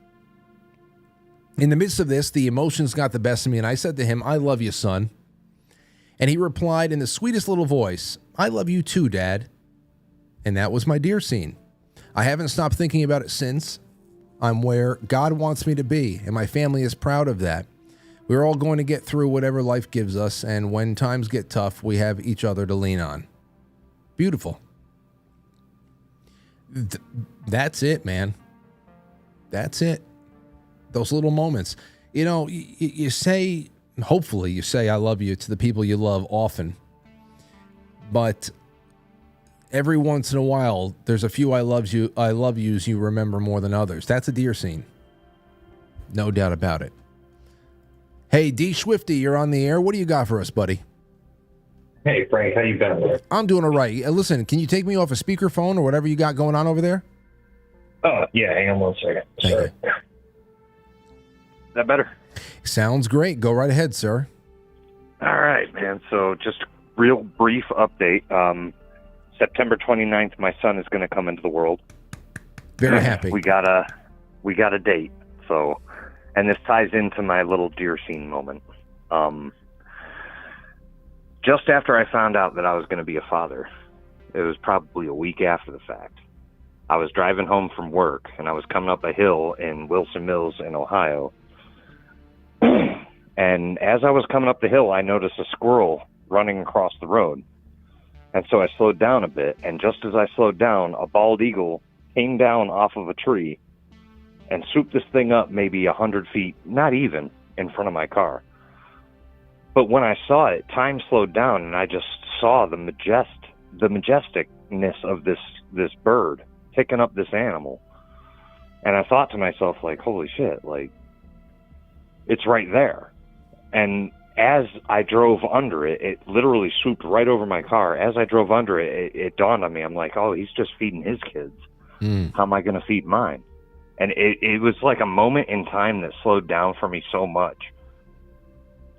In the midst of this, the emotions got the best of me, and I said to him, "I love you, son." And he replied in the sweetest little voice, "I love you too, Dad." And that was my deer scene. I haven't stopped thinking about it since. I'm where God wants me to be, and my family is proud of that. We're all going to get through whatever life gives us, and when times get tough, we have each other to lean on. Beautiful. That's it, man. That's it. Those little moments. You know, you say, hopefully you say I love you to the people you love often. But every once in a while, there's a few I love yous you remember more than others. That's a deer scene. No doubt about it. Hey, D. Swifty, you're on the air. What do you got for us, buddy? Hey, Frank, how you been? I'm doing all right. Listen, can you take me off a speakerphone or whatever you got going on over there? Oh, yeah, hang on one second. Sorry. Is that better? Sounds great. Go right ahead, sir. All right, man. So just real brief update. September 29th, my son is going to come into the world. Very happy. We got a date. So, and this ties into my little deer scene moment. Just after I found out that I was going to be a father, it was probably a week after the fact. I was driving home from work, and I was coming up a hill in Wilson Mills in Ohio. And as I was coming up the hill, I noticed a squirrel running across the road. And so I slowed down a bit, and just as I slowed down, a bald eagle came down off of a tree and swooped this thing up maybe 100 feet, not even, in front of my car. But when I saw it, time slowed down, and I just saw the majesticness of this bird picking up this animal. And I thought to myself, like, holy shit, like, it's right there. And as I drove under it, it literally swooped right over my car. As I drove under it, it dawned on me. I'm like, oh, he's just feeding his kids. How am I going to feed mine? And it was like a moment in time that slowed down for me so much.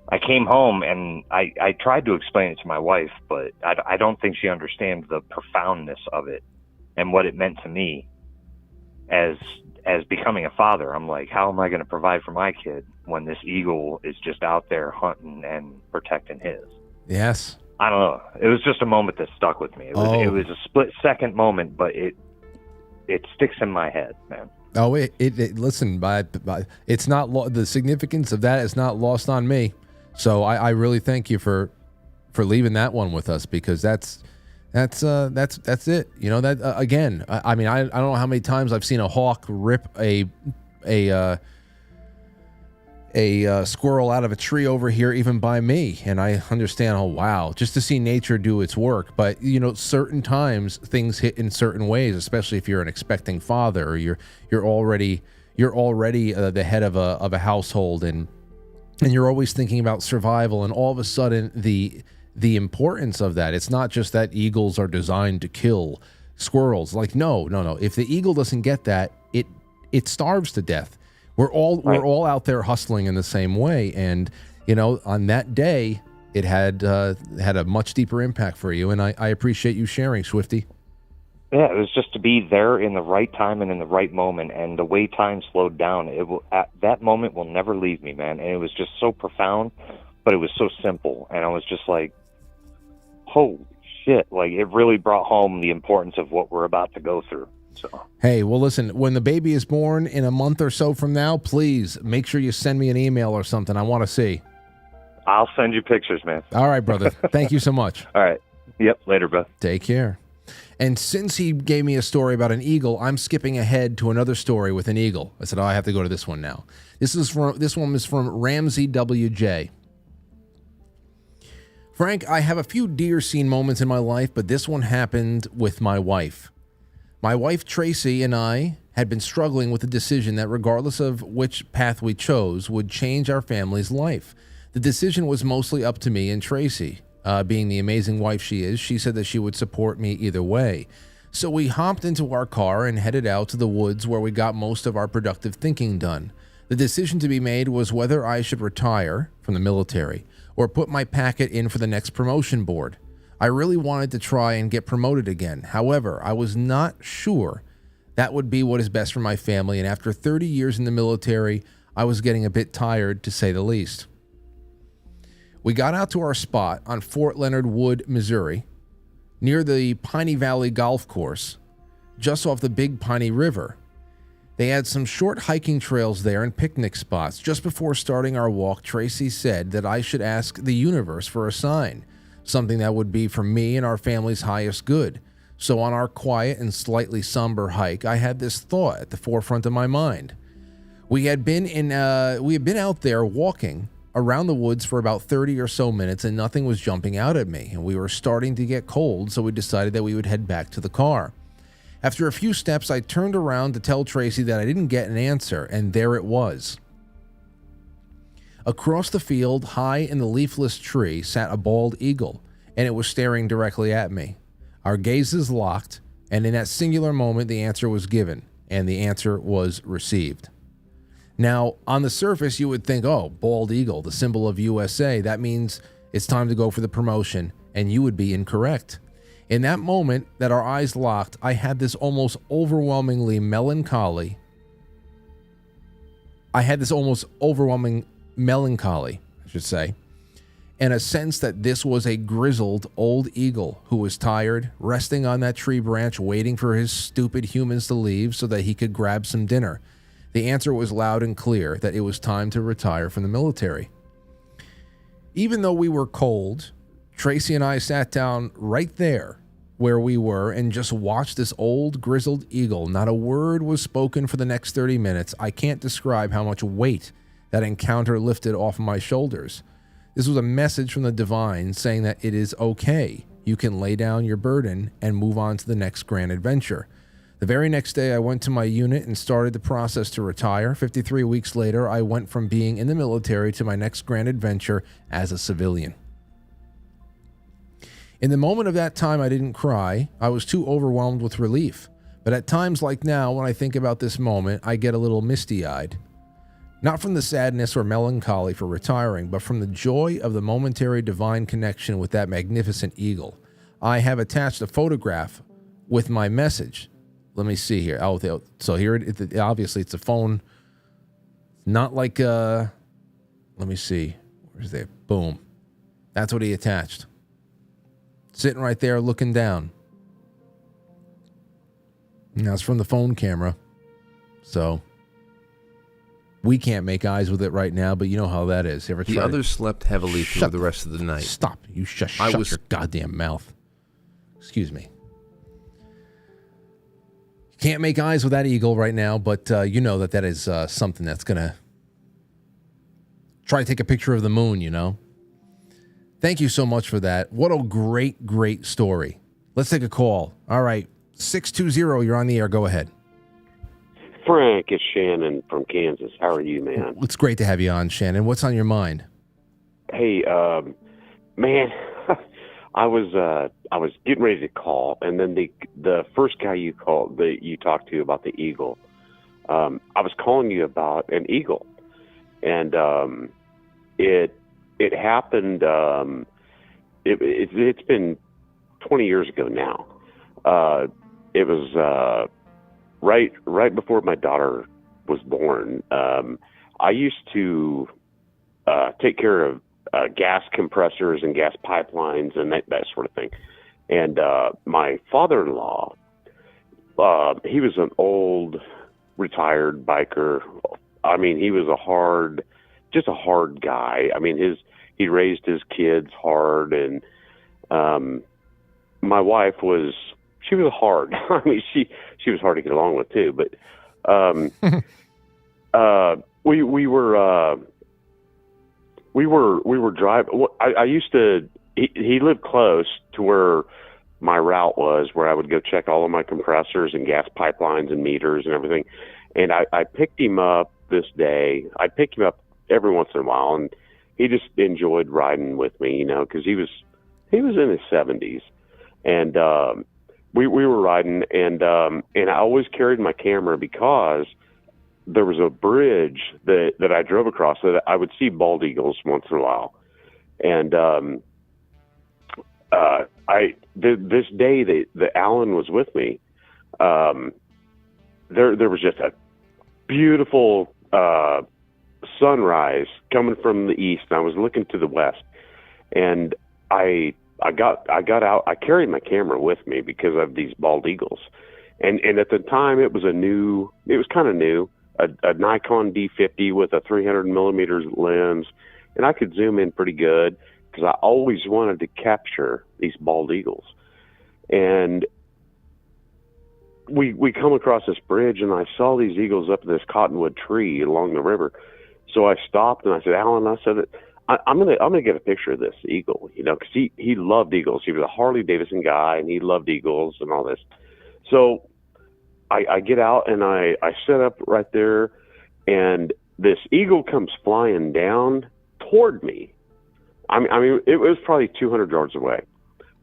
I came home and I tried to explain it to my wife, but I don't think she understands the profoundness of it and what it meant to me as becoming a father. I'm like, how am I going to provide for my kid when this eagle is just out there hunting and protecting his? Yes. I don't know. It was just a moment that stuck with me. It was a split second moment, but it sticks in my head, man. Oh, listen, it's not the significance of that is not lost on me. So I really thank you for leaving that one with us, because that's it. You know, that again, I mean, I don't know how many times I've seen a hawk rip a squirrel out of a tree over here, even by me. And I understand, oh, wow, just to see nature do its work. But, you know, certain times things hit in certain ways, especially if you're an expecting father, or you're already the head of a household, and you're always thinking about survival. And all of a sudden the importance of that, it's not just that eagles are designed to kill squirrels. Like, no. If the eagle doesn't get that, it starves to death. We're all out there hustling in the same way. And, you know, on that day, it had a much deeper impact for you. And I appreciate you sharing, Swifty. Yeah, it was just to be there in the right time and in the right moment, and the way time slowed down, that moment will never leave me, man. And it was just so profound, but it was so simple, and I was just like, holy shit, like it really brought home the importance of what we're about to go through. So hey, well, listen, when the baby is born in a month or so from now, please make sure you send me an email or something. I want to see. I'll send you pictures, man. All right, brother. Thank you so much. All right. Yep. Later, bro. Take care. And since he gave me a story about an eagle, I'm skipping ahead to another story with an eagle. I said, I have to go to this one now. This one is from Ramsey WJ. Frank, I have a few deer scene moments in my life, but this one happened with my wife. My wife, Tracy, and I had been struggling with the decision that regardless of which path we chose would change our family's life. The decision was mostly up to me and Tracy. Being the amazing wife she is, she said that she would support me either way. So we hopped into our car and headed out to the woods where we got most of our productive thinking done. The decision to be made was whether I should retire from the military or put my packet in for the next promotion board. I really wanted to try and get promoted again. However, I was not sure that would be what is best for my family, and after 30 years in the military, I was getting a bit tired, to say the least. We got out to our spot on Fort Leonard Wood, Missouri, near the Piney Valley Golf Course, just off the Big Piney River. They had some short hiking trails there and picnic spots. Just before starting our walk, Tracy said that I should ask the universe for a sign, something that would be for me and our family's highest good. So on our quiet and slightly somber hike, I had this thought at the forefront of my mind. We had been out there walking around the woods for about 30 or so minutes, and nothing was jumping out at me, and we were starting to get cold, so we decided that we would head back to the car. After a few steps, I turned around to tell Tracy that I didn't get an answer, and there it was. Across the field, high in the leafless tree, sat a bald eagle, and it was staring directly at me. Our gazes locked, and in that singular moment, the answer was given, and the answer was received. Now, on the surface, you would think, oh, bald eagle, the symbol of USA, that means it's time to go for the promotion, and you would be incorrect. In that moment that our eyes locked, I had this almost overwhelming melancholy, I should say, and a sense that this was a grizzled old eagle who was tired, resting on that tree branch, waiting for his stupid humans to leave so that he could grab some dinner. The answer was loud and clear that it was time to retire from the military. Even though we were cold, Tracy and I sat down right there where we were and just watched this old grizzled eagle. Not a word was spoken for the next 30 minutes. I can't describe how much weight that encounter lifted off my shoulders. This was a message from the divine saying that it is okay. You can lay down your burden and move on to the next grand adventure. The very next day, I went to my unit and started the process to retire. 53 weeks later, I went from being in the military to my next grand adventure as a civilian. In the moment of that time, I didn't cry. I was too overwhelmed with relief. But at times like now, when I think about this moment, I get a little misty-eyed. Not from the sadness or melancholy for retiring, but from the joy of the momentary divine connection with that magnificent eagle. I have attached a photograph with my message. Let me see here. Oh, so here, obviously, it's a phone. Not like, let me see. Where's that? Boom. That's what he attached. Sitting right there looking down. Now, it's from the phone camera. So, we can't make eyes with it right now, but you know how that is. The others slept heavily through the rest of the night. Stop. You shut your goddamn mouth. Excuse me. Can't make eyes with that eagle right now, but you know that is something that's going to try to take a picture of the moon, you know. Thank you so much for that. What a great, great story. Let's take a call. All right. 620, you're on the air. Go ahead. Frank, it's Shannon from Kansas. How are you, man? It's great to have you on, Shannon. What's on your mind? Hey, man, I was getting ready to call, and then the first guy you called, that you talked to about the eagle, I was calling you about an eagle, and it happened. It's been 20 years ago now. it was right before my daughter was born. I used to take care of gas compressors and gas pipelines and that sort of thing. And my father-in-law, he was an old retired biker. I mean, he was just a hard guy. I mean, he raised his kids hard, and my wife was hard. I mean, she was hard to get along with too. But we were driving. I used to. He lived close to where my route was, where I would go check all of my compressors and gas pipelines and meters and everything. And I picked him up this day. I picked him up every once in a while, and he just enjoyed riding with me, because he was in his 70s, and we were riding, and I always carried my camera because there was a bridge that I drove across that I would see bald eagles once in a while, and this day that Alan was with me, there was just a beautiful sunrise coming from the east, and I was looking to the west, and I got out. I carried my camera with me because of these bald eagles, and at the time it was kind of new, a Nikon D50 with a 300 millimeter lens, and I could zoom in pretty good because I always wanted to capture these bald eagles. And we come across this bridge, and I saw these eagles up in this cottonwood tree along the river. So I stopped and I said, Alan, I said, I'm gonna get a picture of this eagle, because he loved eagles. He was a Harley Davidson guy, and he loved eagles and all this. So I get out and I set up right there, and this eagle comes flying down toward me. I mean, it was probably 200 yards away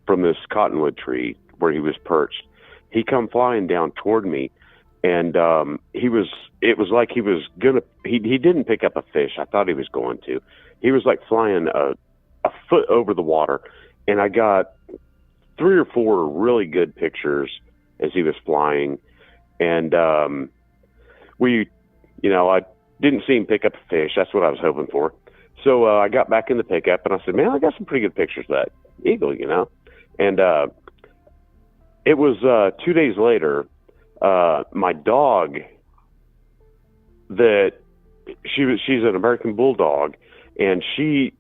from this cottonwood tree where he was perched. He come flying down toward me, and it was like he was gonna. He didn't pick up a fish. I thought he was going to. He was like flying a foot over the water, and I got 3 or 4 really good pictures as he was flying, and I didn't see him pick up a fish. That's what I was hoping for. So I got back in the pickup, and I said, man, I got some pretty good pictures of that eagle, And it was 2 days later, my dog, she's an American bulldog, and she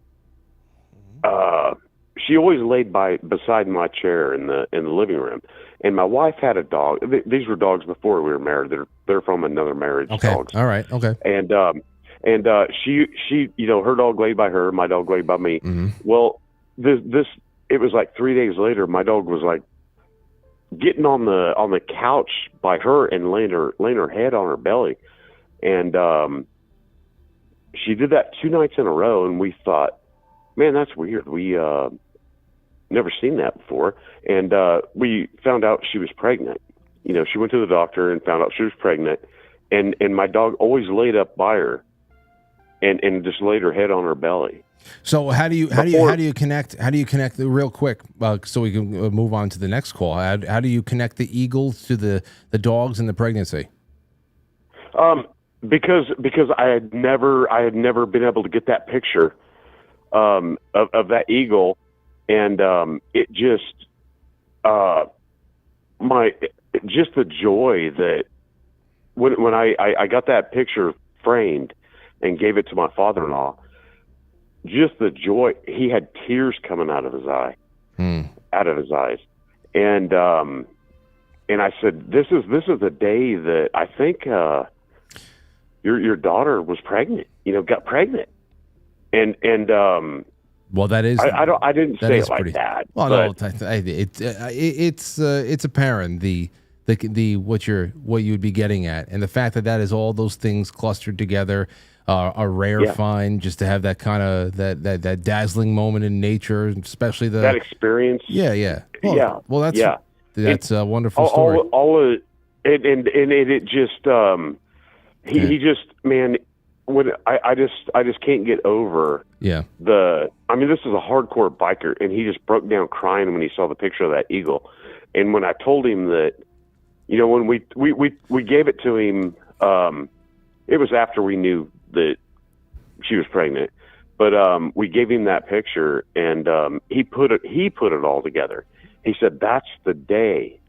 always laid beside my chair in the living room. And my wife had a dog. These were dogs before we were married. They're from another marriage. Okay. Dogs. All right. Okay. And she her dog laid by her, my dog laid by me. Mm-hmm. Well, it was like 3 days later, my dog was like getting on the couch by her and laying her head on her belly, and she did that 2 nights in a row, and we thought, man, that's weird. We never seen that before, and we found out she was pregnant. She went to the doctor and found out she was pregnant, and my dog always laid up by her, and just laid her head on her belly. So how do you connect real quick so we can move on to the next call? How do you connect the eagles to the dogs and the pregnancy? Because I had never been able to get that picture of that eagle, and it just the joy that when I got that picture framed and gave it to my father-in-law, just the joy. He had tears coming out of his eyes, and I said, "This is the day that I think your daughter was pregnant. Got pregnant." And well, that is. I didn't say it like that. Well, no, it's apparent the what you'd be getting at, and the fact that is all those things clustered together. A rare find, just to have that kind of that dazzling moment in nature, especially that experience. Yeah. Well, that's a wonderful story. All of it, and it just he just, man, when I just can't get over this is a hardcore biker, and he just broke down crying when he saw the picture of that eagle. And when I told him that You know, when we gave it to him, it was after we knew that she was pregnant. But we gave him that picture, and he put it all together. He said, "That's the day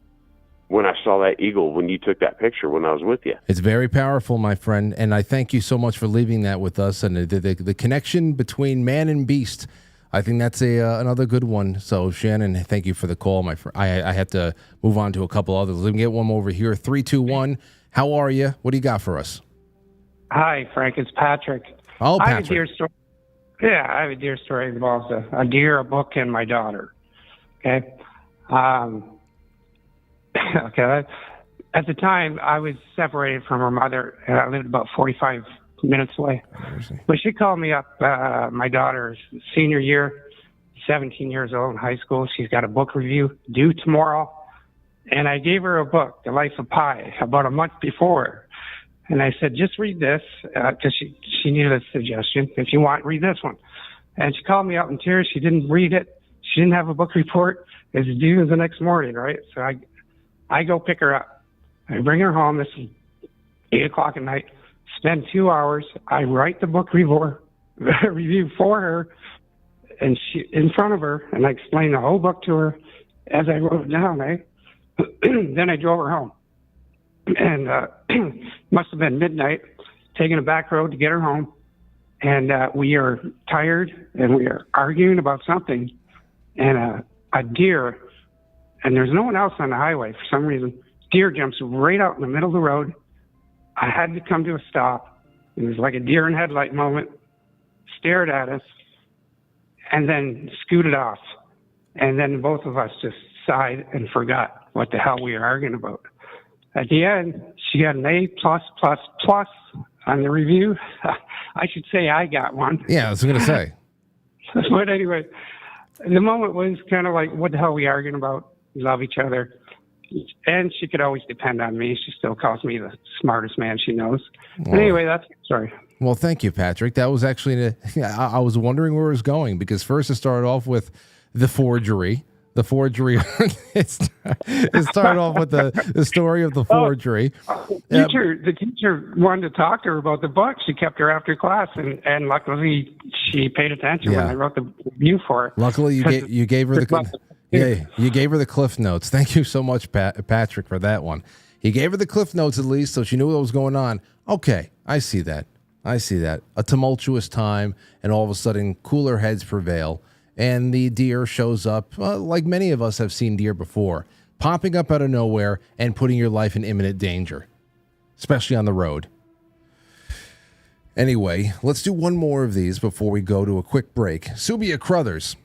when I saw that eagle when you took that picture when I was with you." It's very powerful, my friend, and I thank you so much for leaving that with us. And the connection between man and beast, I think that's another good one. So, Shannon, thank you for the call, my friend. I had to move on to a couple others. Let me get one over here. 321. How are you? What do you got for us? Hi, Frank. It's Patrick. Oh, I have a Patrick. deer story. Yeah, I have a deer story that involves a deer, a book, and my daughter. Okay. Okay. At the time, I was separated from her mother, and I lived about 45 minutes away. But she called me up, my daughter's senior year, 17 years old in high school. She's got a book review due tomorrow. And I gave her a book, The Life of Pi, about a month before. And I said, just read this, because she needed a suggestion. If you want, read this one. And she called me out in tears. She didn't read it. She didn't have a book report. It's due the next morning, right? So I go pick her up. I bring her home. This is 8 o'clock at night. Spend 2 hours. I write the book review for her, and she in front of her, and I explain the whole book to her as I wrote it down. Then I drove her home, and must have been midnight. Taking a back road to get her home, and we are tired, and we are arguing about something, and a deer, and there's no one else on the highway for some reason. Deer jumps right out in the middle of the road. I had to come to a stop. It was like a deer in headlight moment. Stared at us, and then scooted off. And then both of us just sighed and forgot what the hell we were arguing about. At the end, she got an A+++ on the review. I should say I got one. Yeah, I was going to say. But anyway, the moment was kind of like, what the hell are we arguing about? We love each other. And she could always depend on me. She still calls me the smartest man she knows. But anyway, that's sorry. Well, thank you, Patrick. That was actually, I was wondering where it was going, because first it started off with the forgery. The forgery. It started off with the story of the forgery. The teacher wanted to talk to her about the book. She kept her after class, and luckily she paid attention when I wrote the review for her. Luckily, you gave her you gave her the Cliff Notes. Thank you so much, Patrick, for that one. He gave her the Cliff Notes at least, so she knew what was going on. Okay, I see that. A tumultuous time, and all of a sudden, cooler heads prevail. And the deer shows up, like many of us have seen deer before, popping up out of nowhere and putting your life in imminent danger, especially on the road. Anyway, let's do one more of these before we go to a quick break. Subia Crothers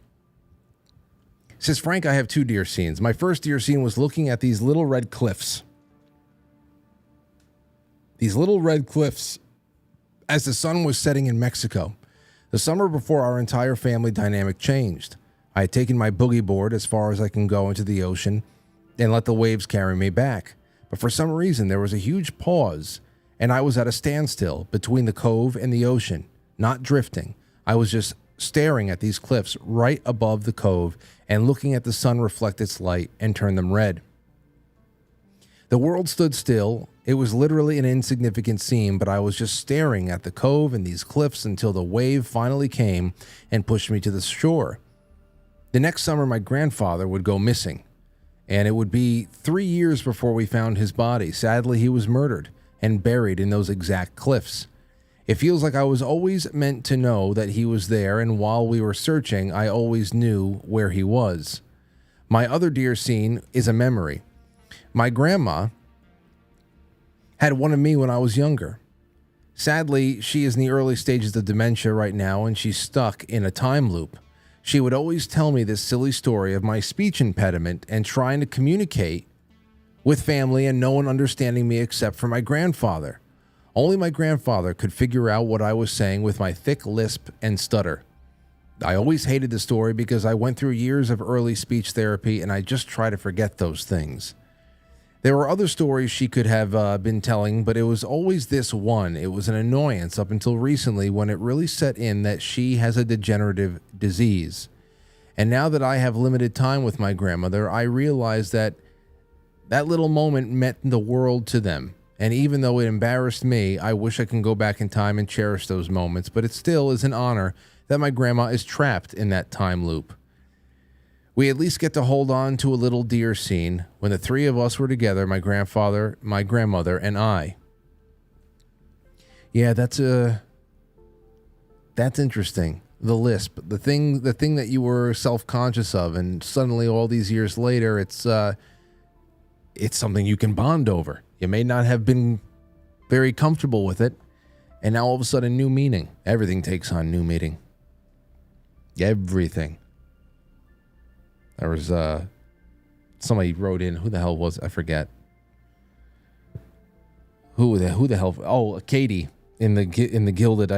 says, Frank, I have 2 deer scenes. My first deer scene was looking at these little red cliffs. These little red cliffs as the sun was setting in Mexico. The summer before our entire family dynamic changed. I had taken my boogie board as far as I can go into the ocean and let the waves carry me back. But for some reason, there was a huge pause, and I was at a standstill between the cove and the ocean, not drifting. I was just staring at these cliffs right above the cove and looking at the sun reflect its light and turn them red. The world stood still. It was literally an insignificant scene, but I was just staring at the cove and these cliffs until the wave finally came and pushed me to the shore. The next summer, my grandfather would go missing, and it would be 3 years before we found his body. Sadly, he was murdered and buried in those exact cliffs. It feels like I was always meant to know that he was there, and while we were searching, I always knew where he was. My other deer scene is a memory. My grandma had one of me when I was younger. Sadly, she is in the early stages of dementia right now, and she's stuck in a time loop. She would always tell me this silly story of my speech impediment and trying to communicate with family and no one understanding me except for my grandfather. Only my grandfather could figure out what I was saying with my thick lisp and stutter. I always hated the story because I went through years of early speech therapy and I just try to forget those things. There were other stories she could have been telling, but it was always this one. It was an annoyance up until recently when it really set in that she has a degenerative disease. And now that I have limited time with my grandmother, I realize that That little moment meant the world to them. And even though it embarrassed me, I wish I can go back in time and cherish those moments. But it still is an honor that my grandma is trapped in that time loop. We at least get to hold on to a little deer scene when the three of us were together, my grandfather, my grandmother, and I. Yeah, that's interesting. The lisp, the thing that you were self-conscious of, and suddenly all these years later, it's something you can bond over. You may not have been very comfortable with it, and now all of a sudden, new meaning. Everything takes on new meaning. Everything. There was somebody wrote in. Who the hell was? I forget. Who the hell? Oh, Katie in the Gilded.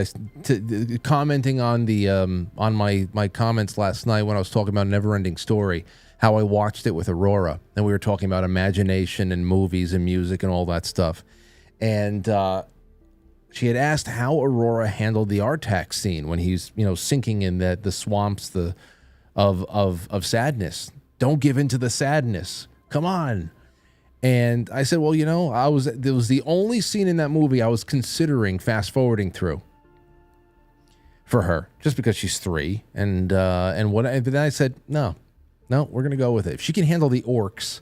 Commenting on the on my comments last night when I was talking about Neverending Story. How I watched it with Aurora, and we were talking about imagination and movies and music and all that stuff. And she had asked how Aurora handled the Artax scene when he's, sinking in the swamps of sadness. Don't give in to the sadness. Come on. And I said, well, it was the only scene in that movie I was considering fast forwarding through for her, just because she's 3. And but then I said, no, we're gonna go with it. If she can handle the orcs,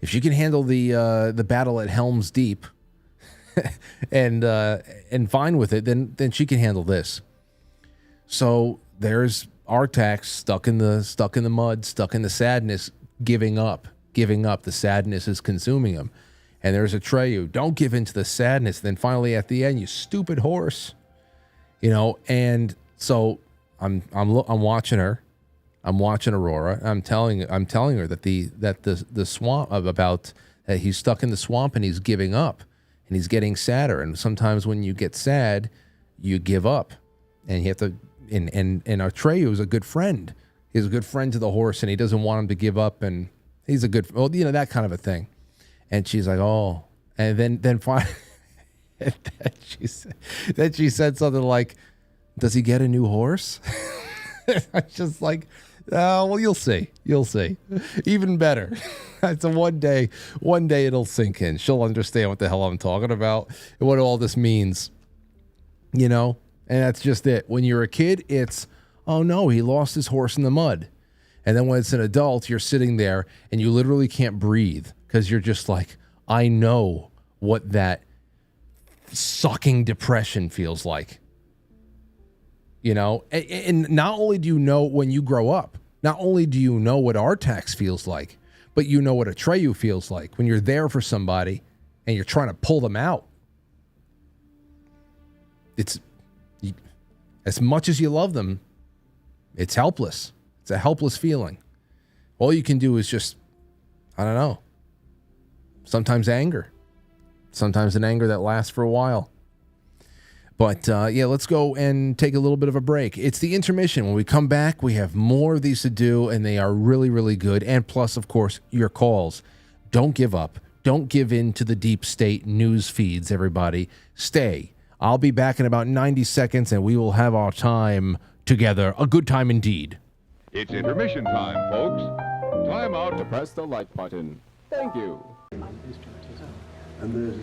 if she can handle the battle at Helm's Deep, and fine with it, then she can handle this. So there's Artax stuck in the mud, stuck in the sadness, giving up. The sadness is consuming him. And there's Atreyu. Don't give in to the sadness. Then finally at the end, you stupid horse. And so I'm watching her. I'm watching Aurora. I'm telling her that the swamp about that he's stuck in the swamp and he's giving up and he's getting sadder. And sometimes when you get sad, you give up, and you have to. And Atreyu is a good friend. He's a good friend to the horse, and he doesn't want him to give up. And he's a good, that kind of a thing. And she's like, oh, and then finally, she said something like, "Does he get a new horse?" I was just like. Well, you'll see. Even better. So one day it'll sink in. She'll understand what the hell I'm talking about and what all this means. And that's just it. When you're a kid, it's, oh no, he lost his horse in the mud. And then when it's an adult, you're sitting there and you literally can't breathe because you're just like, I know what that sucking depression feels like. And not only do you know when you grow up, not only do you know what Artax feels like, but you know what Atreyu feels like when you're there for somebody and you're trying to pull them out. It's as much as you love them, it's helpless. It's a helpless feeling. All you can do is just, I don't know, sometimes anger, sometimes an anger that lasts for a while. But, let's go and take a little bit of a break. It's the intermission. When we come back, we have more of these to do, and they are really, really good. And plus, of course, your calls. Don't give up. Don't give in to the deep state news feeds, everybody. Stay. I'll be back in about 90 seconds, and we will have our time together. A good time indeed. It's intermission time, folks. Time out to press the like button. Thank you. And there's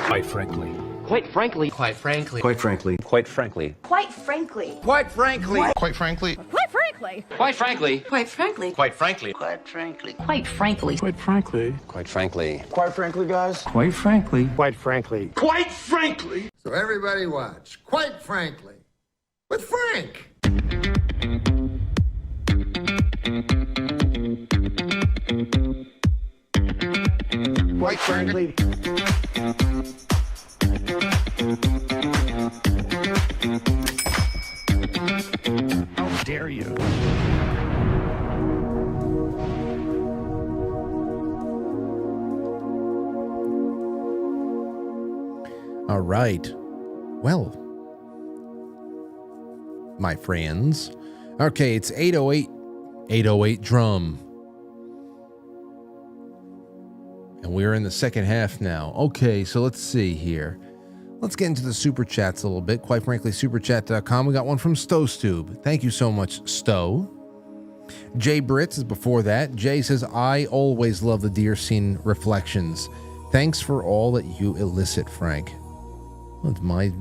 Quite frankly. Quite frankly. Quite frankly. Quite frankly. Quite frankly. Quite frankly. Quite frankly. Quite frankly. Quite frankly. Quite frankly. Quite frankly. Quite frankly. Quite frankly. Quite frankly. Quite frankly. Quite frankly. Quite frankly, guys. Quite frankly. Quite frankly. Quite frankly. So everybody watch. Quite frankly, with Frank. Quite frankly. How dare you? All right. Well, my friends. Okay, it's 808. 808 drum. And we're in the second half now. Okay, so let's see here. Let's get into the super chats a little bit. Quite frankly, superchat.com. We got one from Stowstube. Thank you so much, Stow. Jay Britz is before that. Jay says, I always love the deer scene reflections. Thanks for all that you elicit, Frank. Well, it's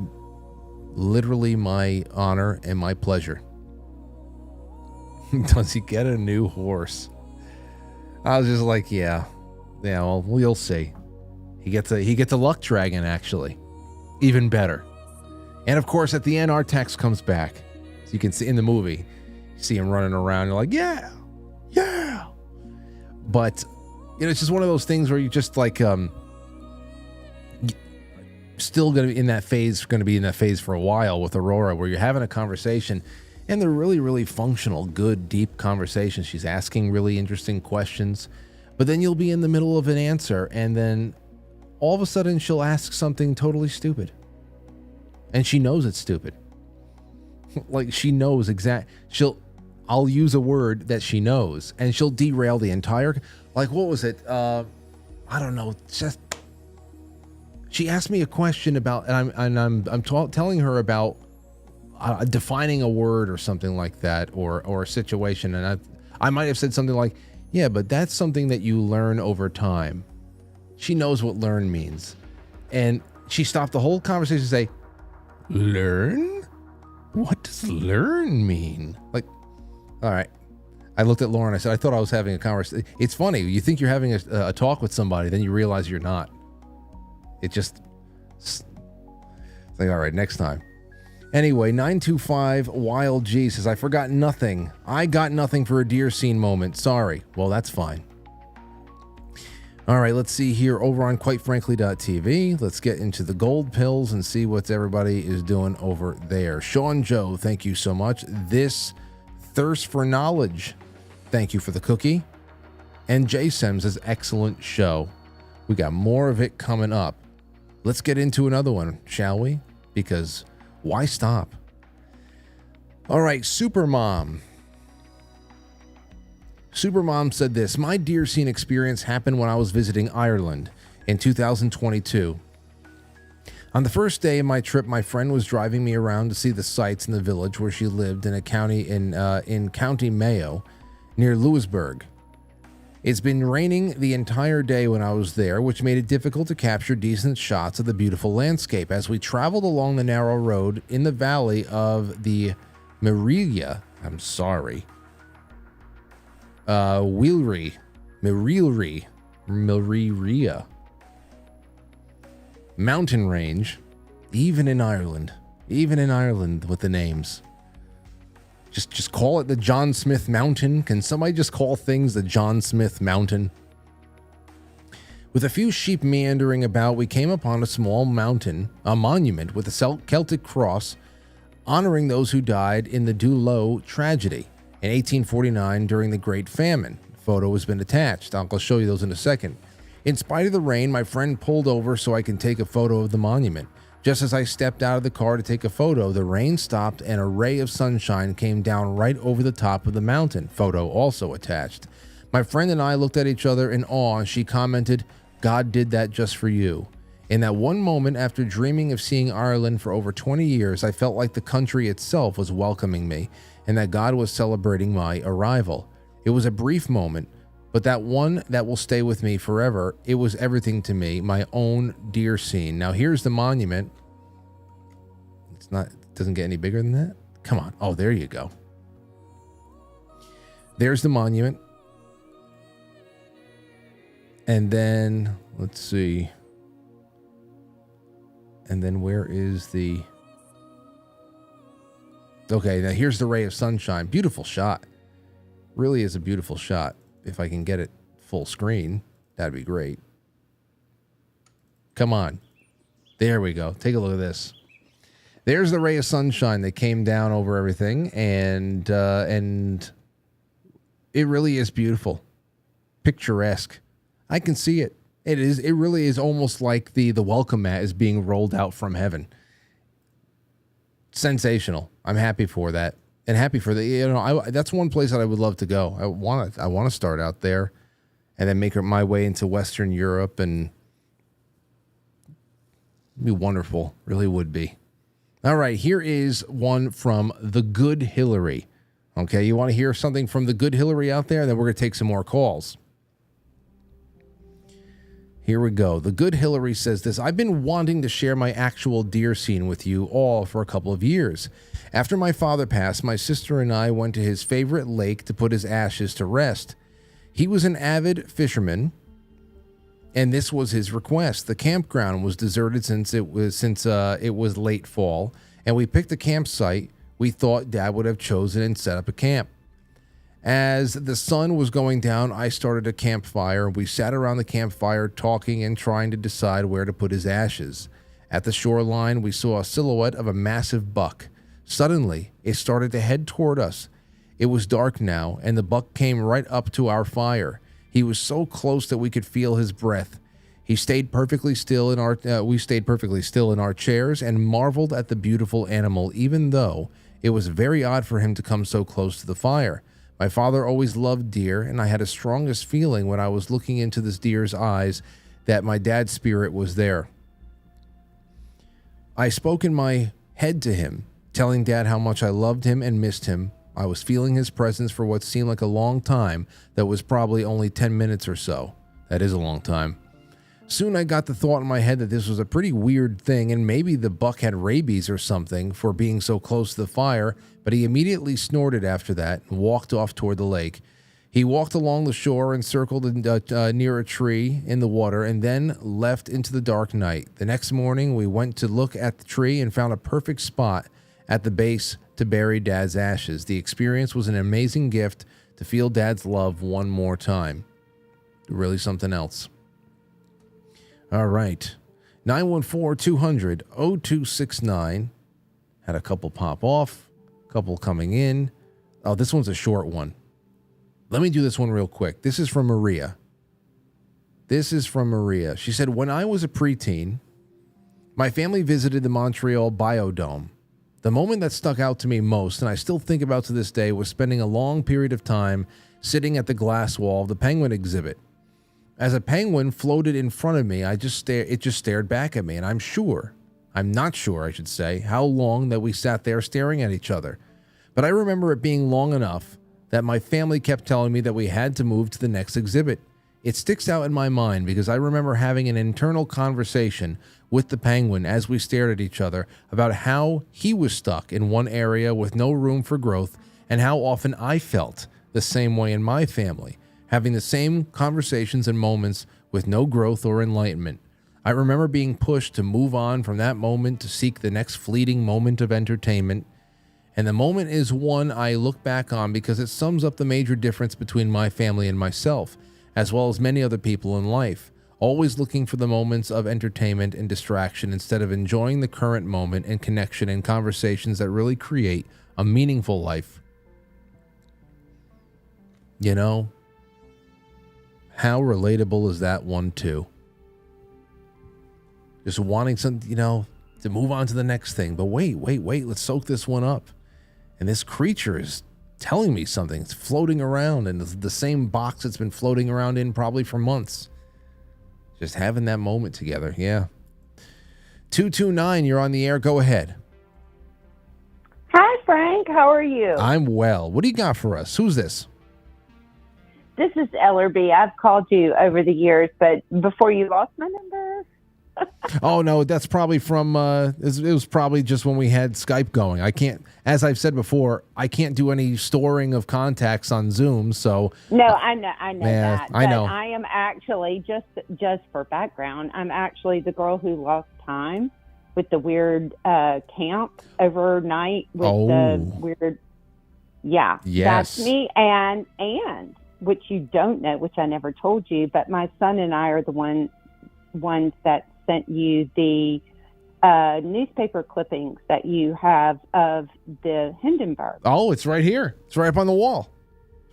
literally my honor and my pleasure. Does he get a new horse? I was just like, yeah, well, we'll see. He gets a luck dragon, actually. Even better. And of course, at the end, our text comes back. So you can see in the movie, you see him running around. You're like, yeah. But, it's just one of those things where you just like, still going to be in that phase for a while with Aurora, where you're having a conversation and they're really, really functional, good, deep conversations. She's asking really interesting questions, but then you'll be in the middle of an answer and then all of a sudden she'll ask something totally stupid. And she knows it's stupid. Like she knows I'll use a word that she knows and she'll derail the entire, like, what was it? I don't know. She asked me a question about, and I'm telling her about defining a word or something like that, or a situation. And I might have said something like, yeah, but that's something that you learn over time. She knows what learn means. And she stopped the whole conversation to say, learn? What does learn mean? Like, all right. I looked at Lauren. I said, I thought I was having a conversation. It's funny. You think you're having a talk with somebody, then you realize you're not. It's like, all right, next time. Anyway, 925 Wild G says, I forgot nothing. I got nothing for a deer scene moment. Sorry. Well, that's fine. All right, let's see here over on quitefrankly.tv. Let's get into the gold pills and see what everybody is doing over there. Sean Joe, thank you so much. This Thirst for Knowledge, thank you for the cookie. And J-Sem says, excellent show. We got more of it coming up. Let's get into another one, shall we? Because why stop? All right, Supermom. Supermom said this, my deer scene experience happened when I was visiting Ireland in 2022. On the first day of my trip, my friend was driving me around to see the sights in the village where she lived in a county in County Mayo near Louisburg. It's been raining the entire day when I was there, which made it difficult to capture decent shots of the beautiful landscape. As we traveled along the narrow road in the valley of the Mirilia mountain range, even in Ireland with the names. Just call it the John Smith Mountain. Can somebody just call things the John Smith Mountain? With a few sheep meandering about, we came upon a small monument with a Celtic cross honoring those who died in the Doulo tragedy in 1849 during the Great Famine. The photo has been attached. I'll show you those in a second. In spite of the rain, my friend pulled over so I can take a photo of the monument. Just as I stepped out of the car to take a photo, the rain stopped and a ray of sunshine came down right over the top of the mountain. Photo also attached. My friend and I looked at each other in awe, and she commented, God did that just for you. In that one moment, after dreaming of seeing Ireland for over 20 years, I felt like the country itself was welcoming me and that God was celebrating my arrival. It was a brief moment, but that one that will stay with me forever. It was everything to me, my own deer scene. Now here's the monument. It doesn't get any bigger than that. Come on. Oh, there you go. There's the monument. And then, let's see. And then where is the... Okay, now here's the ray of sunshine. Beautiful shot. Really is a beautiful shot. If I can get it full screen, that'd be great. Come on. There we go. Take a look at this. There's the ray of sunshine that came down over everything, and it really is beautiful. Picturesque. I can see it. It really is almost like the welcome mat is being rolled out from heaven. Sensational. I'm happy for that. And happy for the, that's one place that I would love to go. I want to start out there and then make my way into Western Europe and It'd be wonderful. Really would be. All right, here is one from the good Hillary. Okay, you want to hear something from the good Hillary out there? Then we're going to take some more calls. Here we go. The good Hillary says this: I've been wanting to share my actual deer scene with you all for a couple of years. After my father passed, my sister and I went to his favorite lake to put his ashes to rest. He was an avid fisherman, and this was his request. The campground was deserted since it was late fall, and we picked a campsite we thought Dad would have chosen and set up a camp. As the sun was going down, I started a campfire. We sat around the campfire talking and trying to decide where to put his ashes. At the shoreline, we saw a silhouette of a massive buck. Suddenly, it started to head toward us. It was dark now, and the buck came right up to our fire. He was so close that we could feel his breath. We stayed perfectly still in our chairs and marveled at the beautiful animal, even though it was very odd for him to come so close to the fire. My father always loved deer, and I had a strongest feeling when I was looking into this deer's eyes that my dad's spirit was there. I spoke in my head to him, telling Dad how much I loved him and missed him. I was feeling his presence for what seemed like a long time that was probably only 10 minutes or so. That is a long time. Soon I got the thought in my head that this was a pretty weird thing, and maybe the buck had rabies or something for being so close to the fire, but he immediately snorted after that and walked off toward the lake. He walked along the shore and circled near a tree in the water and then left into the dark night. The next morning, we went to look at the tree and found a perfect spot at the base to bury Dad's ashes. The experience was an amazing gift to feel Dad's love one more time. Really something else. All right. 914-200-0269. Had a couple pop off. Couple coming in. Oh, this one's a short one. Let me do this one real quick. This is from Maria. She said, when I was a preteen, my family visited the Montreal Biodome. The moment that stuck out to me most, and I still think about to this day, was spending a long period of time sitting at the glass wall of the penguin exhibit. As a penguin floated in front of me, it just stared back at me, and I'm not sure, how long that we sat there staring at each other. But I remember it being long enough that my family kept telling me that we had to move to the next exhibit. It sticks out in my mind because I remember having an internal conversation with the penguin as we stared at each other about how he was stuck in one area with no room for growth, and how often I felt the same way in my family, having the same conversations and moments with no growth or enlightenment. I remember being pushed to move on from that moment to seek the next fleeting moment of entertainment. And the moment is one I look back on because it sums up the major difference between my family and myself, as well as many other people in life, always looking for the moments of entertainment and distraction instead of enjoying the current moment and connection and conversations that really create a meaningful life. You know, how relatable is that one too? Just wanting to move on to the next thing. But wait, let's soak this one up. And this creature is telling me something. It's floating around in the same box it's been floating around in probably for months. Just having that moment together. Yeah. 229, you're on the air. Go ahead. Hi, Frank. How are you? I'm well. What do you got for us? Who's this? This is Ellerby. I've called you over the years, but before you lost my number. Oh, no, that's probably from, it was probably just when we had Skype going. I can't, as I've said before, I can't do any storing of contacts on Zoom, so. No, I know that. I know. I am actually, just for background, I'm actually the girl who lost time with the weird camp overnight with the weird, yeah. Yes. That's me, and which you don't know, which I never told you, but my son and I are the ones that sent you the newspaper clippings that you have of the Hindenburg. Oh, it's right here. It's right up on the wall.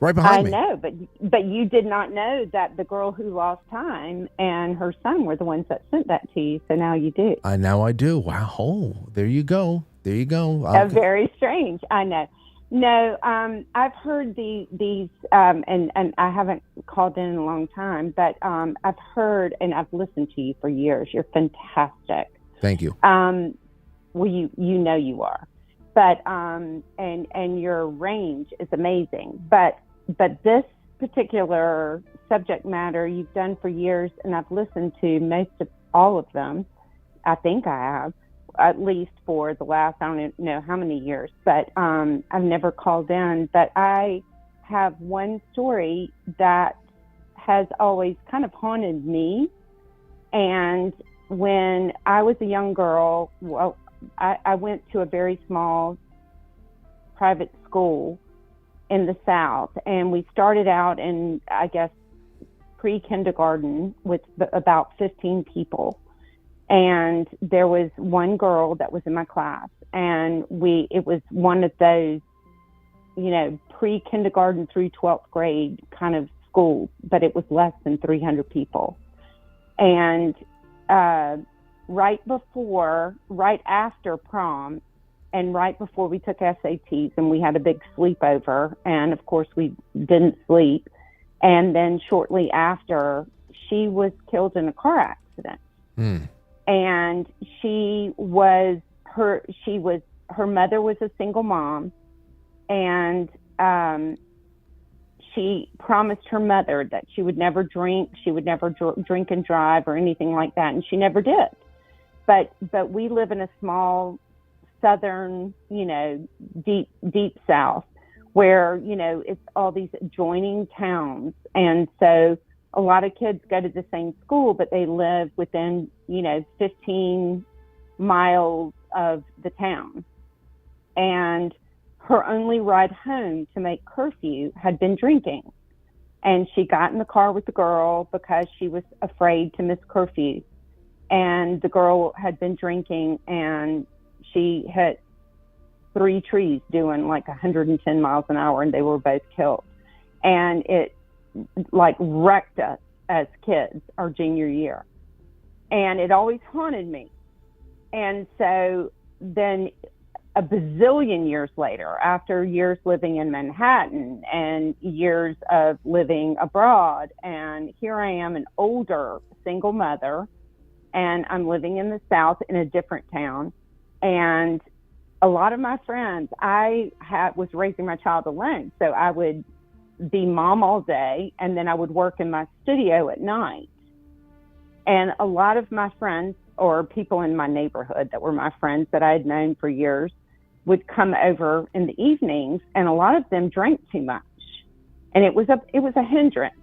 Right behind me. I know, but you did not know that the girl who lost time and her son were the ones that sent that to you, so now you do. Now I do. Wow. Oh, there you go. Very strange. I know. No, I've heard these, and I haven't called in a long time, but I've heard and I've listened to you for years. You're fantastic. Thank you. Well, you know you are, but and your range is amazing. But this particular subject matter you've done for years, and I've listened to most of all of them. I think I have, at least for the last, I don't know how many years, but I've never called in. But I have one story that has always kind of haunted me. And when I was a young girl, well, I went to a very small private school in the South, and we started out in, I guess, pre-kindergarten with about 15 people. And there was one girl that was in my class, and it was one of those, you know, pre-kindergarten through 12th grade kind of schools, but it was less than 300 people. And right after prom, and right before we took SATs, and we had a big sleepover, and of course we didn't sleep. And then shortly after, she was killed in a car accident. And her mother was a single mom, and she promised her mother that she would never drink, she would never drink and drive or anything like that, and she never did. But we live in a small southern, you know, deep South, where, you know, it's all these adjoining towns, and so a lot of kids go to the same school, but they live within, you know, 15 miles of the town. And her only ride home to make curfew had been drinking. And she got in the car with the girl because she was afraid to miss curfew. And the girl had been drinking, and she hit 3 trees doing like 110 miles an hour, and they were both killed. And it like wrecked us as kids our junior year, and it always haunted me. And so then a bazillion years later, after years living in Manhattan and years of living abroad, and here I am, an older single mother, and I'm living in the South in a different town. And a lot of my friends, was raising my child alone, so I would be mom all day, and then I would work in my studio at night. And a lot of my friends, or people in my neighborhood that were my friends that I had known for years, would come over in the evenings, and a lot of them drank too much, and it was a hindrance.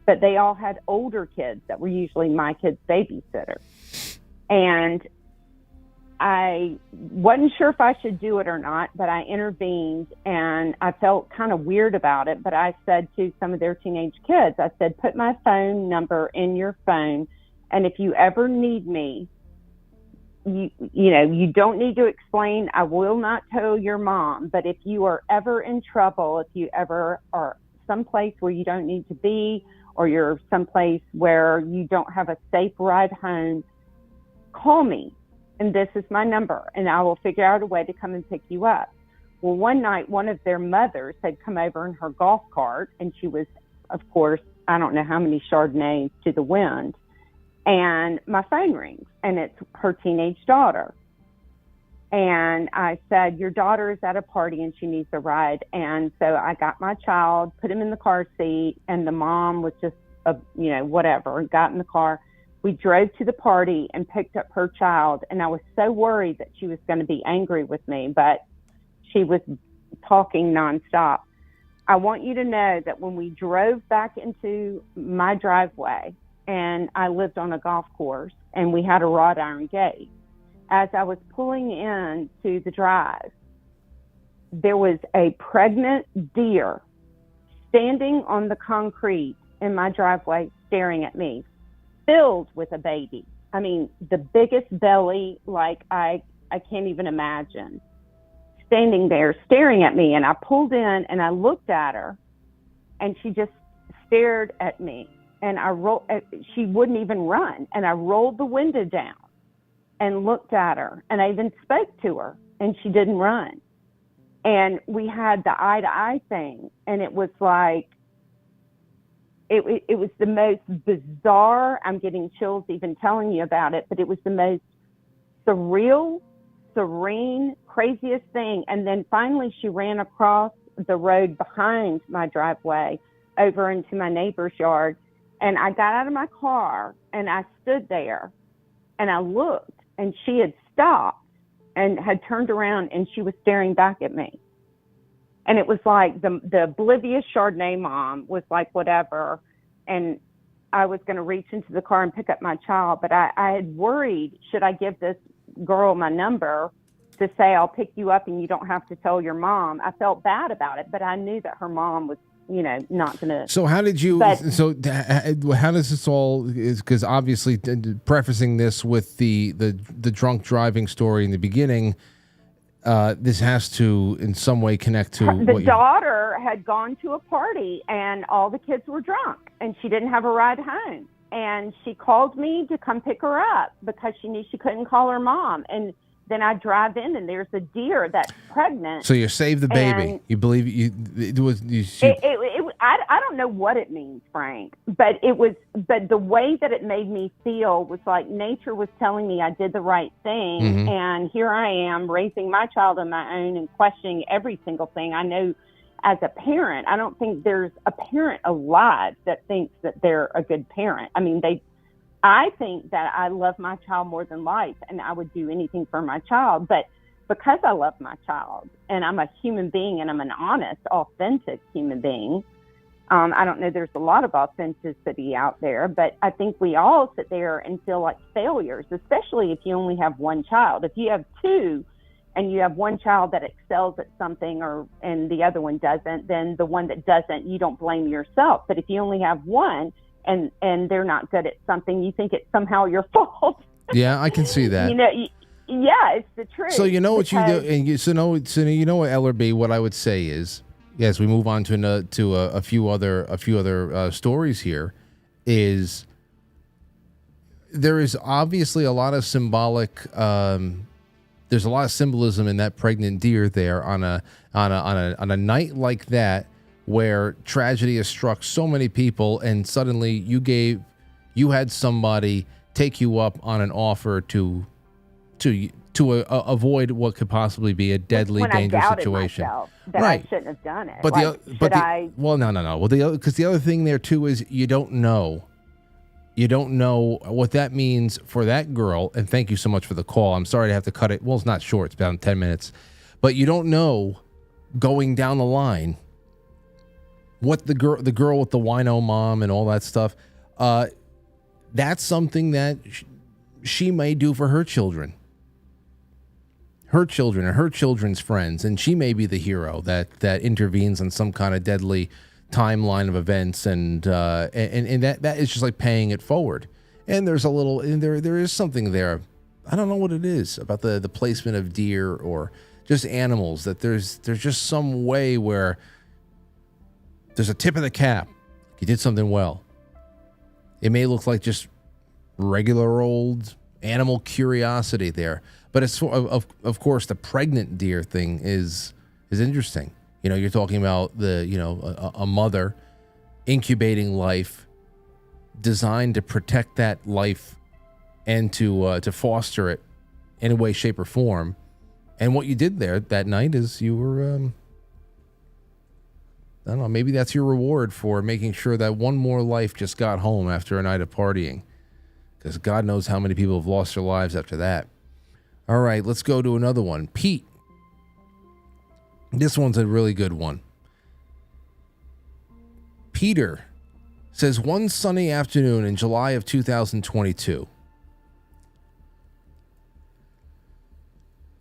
But they all had older kids that were usually my kids' babysitters, and I wasn't sure if I should do it or not, but I intervened, and I felt kind of weird about it. But I said to some of their teenage kids, I said, put my phone number in your phone, and if you ever need me, you know, you don't need to explain. I will not tell your mom, but if you are ever in trouble, if you ever are someplace where you don't need to be, or you're someplace where you don't have a safe ride home, call me. And this is my number, and I will figure out a way to come and pick you up. Well, one night, one of their mothers had come over in her golf cart, and she was, of course, I don't know how many Chardonnays to the wind. And my phone rings, and it's her teenage daughter. And I said, your daughter is at a party, and she needs a ride. And so I got my child, put him in the car seat, and the mom was just, whatever, got in the car. We drove to the party and picked up her child, and I was so worried that she was going to be angry with me, but she was talking nonstop. I want you to know that when we drove back into my driveway, and I lived on a golf course, and we had a wrought iron gate, as I was pulling in to the drive, there was a pregnant deer standing on the concrete in my driveway staring at me, filled with a baby. I mean, the biggest belly, like I can't even imagine, standing there staring at me. And I pulled in and I looked at her, and she just stared at me. And she wouldn't even run. And I rolled the window down and looked at her, and I even spoke to her, and she didn't run. And we had the eye to eye thing, and it was like, it was the most bizarre, I'm getting chills even telling you about it, but it was the most surreal, serene, craziest thing. And then finally she ran across the road behind my driveway over into my neighbor's yard. And I got out of my car and I stood there and I looked, and she had stopped and had turned around, and she was staring back at me. And it was like the oblivious Chardonnay mom was like, whatever. And I was going to reach into the car and pick up my child, but I had worried, should I give this girl my number to say, I'll pick you up and you don't have to tell your mom? I felt bad about it, but I knew that her mom was, not going to. So how did you, how does this all, because obviously prefacing this with the drunk driving story in the beginning, this has to in some way connect to the daughter had gone to a party and all the kids were drunk and she didn't have a ride home. And she called me to come pick her up because she knew she couldn't call her mom. And then I drive in and there's a deer that's pregnant. So you saved the baby. You believe it was. I don't know what it means, Frank, but the way that it made me feel was like nature was telling me I did the right thing. Mm-hmm. And here I am raising my child on my own and questioning every single thing. I know as a parent, I don't think there's a parent alive that thinks that they're a good parent. I mean, I think that I love my child more than life and I would do anything for my child. But because I love my child and I'm a human being and I'm an honest, authentic human being, I don't know, there's a lot of authenticity out there, but I think we all sit there and feel like failures, especially if you only have one child. If you have two and you have one child that excels at something and the other one doesn't, then the one that doesn't, you don't blame yourself. But if you only have one, and they're not good at something, you think it's somehow your fault. Yeah, I can see that. Yeah, it's the truth. So you know what you do, and you know what, Ellerby, what I would say is, as we move on to a few other stories here, is there is obviously a lot of symbolic. There's a lot of symbolism in that pregnant deer there on a night like that, where tragedy has struck so many people, and suddenly you had somebody take you up on an offer to avoid what could possibly be a deadly, dangerous situation. That right. I shouldn't have done it. But no. Well, because the other thing there too is you don't know what that means for that girl. And thank you so much for the call. I'm sorry to have to cut it. Well, it's not short. It's about 10 minutes. But you don't know going down the line what the girl with the wino mom and all that stuff, that's something that she may do for her children and her children's friends, and she may be the hero that intervenes on some kind of deadly timeline of events, and that is just like paying it forward. And there's there is something there. I don't know what it is about the placement of deer or just animals, that there's just some way where there's a tip of the cap. You did something well. It may look like just regular old animal curiosity there, but it's of course the pregnant deer thing is interesting. You're talking about a mother incubating life designed to protect that life and to foster it in a way, shape, or form. And what you did there that night is you were I don't know, maybe that's your reward for making sure that one more life just got home after a night of partying. Because God knows how many people have lost their lives after that. All right, let's go to another one. Pete. This one's a really good one. Peter says, one sunny afternoon in July of 2022,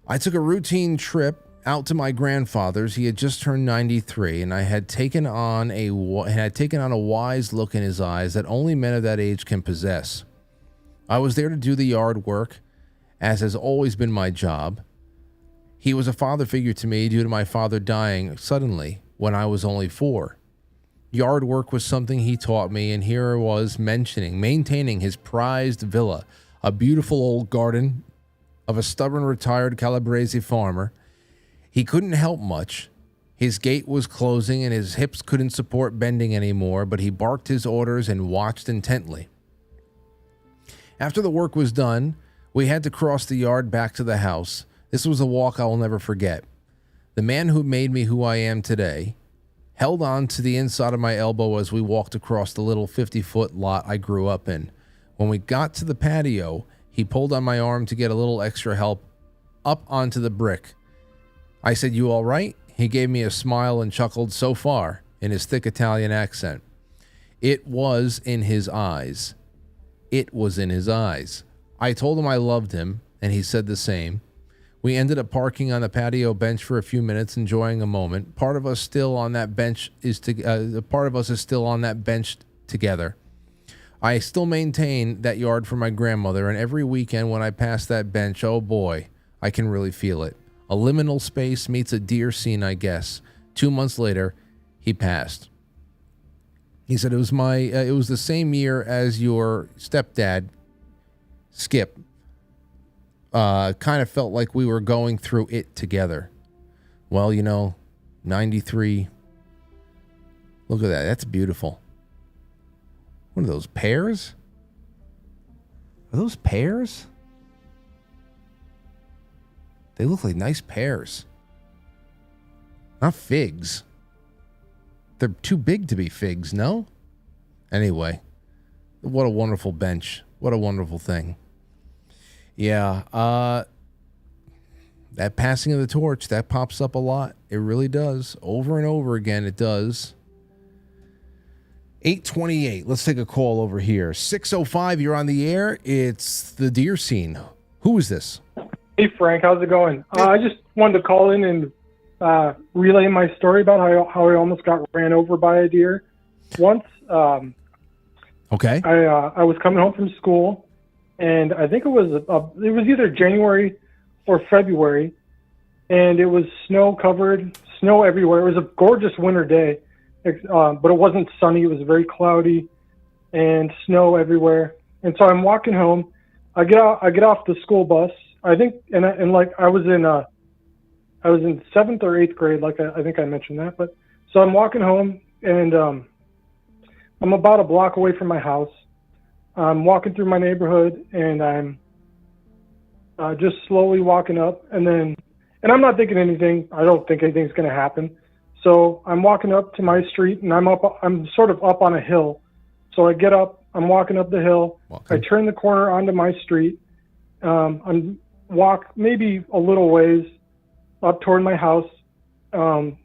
I took a routine trip out to my grandfather's. He had just turned 93, and I had taken on a wise look in his eyes that only men of that age can possess. I was there to do the yard work, as has always been my job. He was a father figure to me due to my father dying suddenly when I was only 4. Yard work was something he taught me, and here I was maintaining his prized villa, a beautiful old garden of a stubborn retired Calabrese farmer. He couldn't help much. His gait was closing and his hips couldn't support bending anymore, but he barked his orders and watched intently. After the work was done, We had to cross the yard back to the house. This was a walk I will never forget. The man who made me who I am today held on to the inside of my elbow as we walked across the little 50-foot lot I grew up in. When we got to the patio, he pulled on my arm to get a little extra help up onto the brick. I said, "You all right?" He gave me a smile and chuckled so far in his thick Italian accent. It was in his eyes. It was in his eyes. I told him I loved him, and he said the same. We ended up parking on the patio bench for a few minutes, enjoying a moment. Part of us is still on that bench together. I still maintain that yard for my grandmother, and every weekend when I pass that bench, oh boy, I can really feel it. A liminal space meets a deer scene, I guess. 2 months later, he passed. He said it was the same year as your stepdad, Skip. Kind of felt like we were going through it together. Well, 93. Look at that. That's beautiful. What are those, pears? Are those pears? They look like nice pears. Not figs. They're too big to be figs, no? Anyway, what a wonderful bench. What a wonderful thing. Yeah, that passing of the torch, that pops up a lot. It really does. Over and over again, it does. 828. Let's take a call over here. 605, you're on the air. It's the deer scene. Who is this? Hey, Frank. How's it going? I just wanted to call in and relay my story about how I almost got ran over by a deer once. Okay. I was coming home from school, and I think it was either January or February, and it was snow everywhere. It was a gorgeous winter day, but it wasn't sunny. It was very cloudy, and snow everywhere. And so I'm walking home. I get off the school bus. I think, and like I was in 7th or 8th grade. Like I think I mentioned that. But so I'm walking home, and I'm about a block away from my house. I'm walking through my neighborhood, and I'm just slowly walking up, and I'm not thinking anything. I don't think anything's going to happen. So I'm walking up to my street, and I'm sort of up on a hill. So I get up, I'm walking up the hill. I turn the corner onto my street. I'm walk maybe a little ways up toward my house. And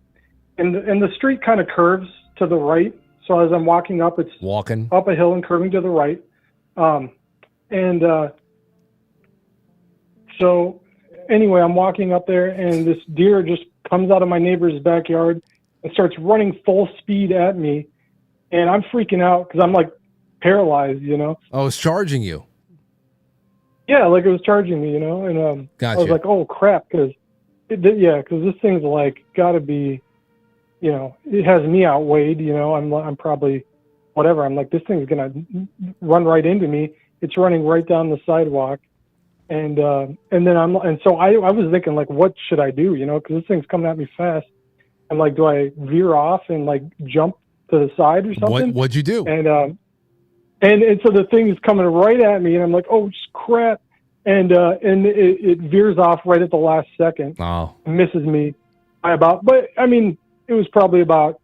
the street kind of curves to the right. So as I'm walking up, it's walking up a hill and curving to the right. So anyway, I'm walking up there, and this deer just comes out of my neighbor's backyard and starts running full speed at me. And I'm freaking out because I'm like paralyzed, Oh, it's charging you. Yeah, like it was charging me, and Gotcha. I was like, oh crap, because this thing's like got to be, it has me outweighed, I'm probably whatever. I'm like, this thing's gonna run right into me. It's running right down the sidewalk, and so I was thinking, like, what should I do, because this thing's coming at me fast. I'm like, do I veer off and like jump to the side or something? What'd you do? And so the thing is coming right at me, and I'm like, oh crap, and it veers off right at the last second. Oh, misses me by but I mean, it was probably about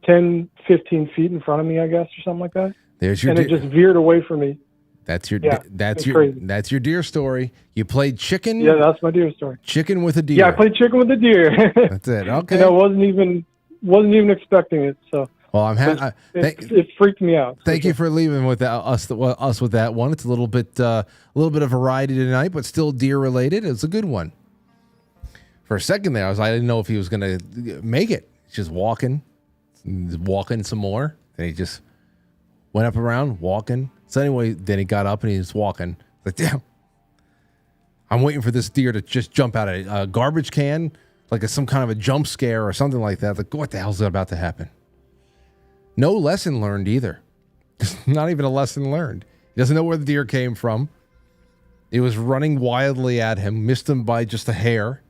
10, 15 feet in front of me, I guess, or something like that. It just veered away from me. That's your crazy. That's your deer story. You played chicken. Yeah, that's my deer story. Chicken with a deer. Yeah, I played chicken with a deer. That's it. Okay. And I wasn't even expecting it. So. Well, I'm happy. It freaked me out. Thank you for leaving with us with that one. It's a little bit of variety tonight, but still deer related. It's a good one. For a second there, I didn't know if he was going to make it. He's just walking some more, and he just went up around walking. So anyway, then he got up and he was walking. Like, damn, I'm waiting for this deer to just jump out of a garbage can, like some kind of a jump scare or something like that. Like, what the hell's about to happen? No lesson learned either. Not even a lesson learned. He doesn't know where the deer came from. It was running wildly at him, missed him by just a hair,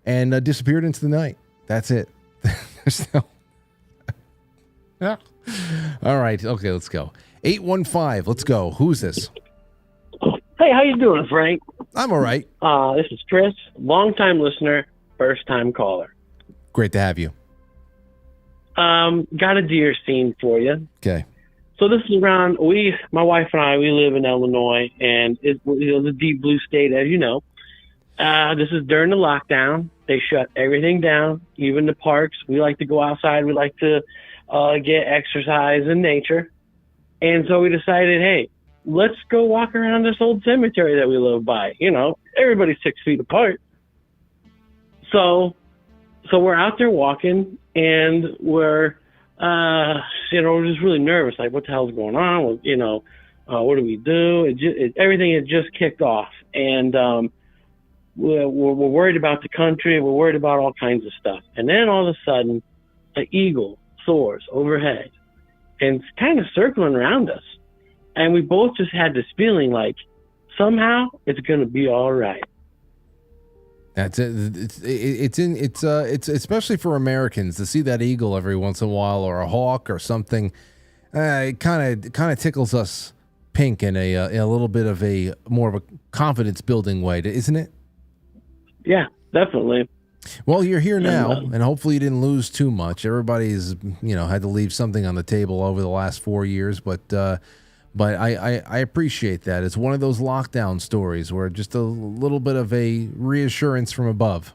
and disappeared into the night. That's it. There's no... Yeah. All right. Okay, let's go. 815. Let's go. Who's this? Hey, how you doing, Frank? I'm all right. This is Chris, longtime listener, first-time caller. Great to have you. Got a deer scene for you. Okay. So this is around, my wife and I, we live in Illinois, and it's a deep blue state, as you know. This is during the lockdown. They shut everything down, even the parks. We like to go outside. We like to get exercise in nature. And so we decided, hey, let's go walk around this old cemetery that we live by. You know, everybody's 6 feet apart. So we're out there walking, and we're just really nervous. Like, what the hell's going on? Well, what do we do? Everything had just kicked off, and we're worried about the country. We're worried about all kinds of stuff. And then all of a sudden, an eagle soars overhead and it's kind of circling around us. And we both just had this feeling like somehow it's going to be all right. That's it. It's especially for Americans to see that eagle every once in a while, or a hawk or something. It kind of tickles us pink in a little bit of a more of a confidence building way, isn't it? Yeah, definitely. Well, you're here now, and hopefully you didn't lose too much. Everybody's had to leave something on the table over the last 4 years, but I appreciate that. It's one of those lockdown stories where just a little bit of a reassurance from above.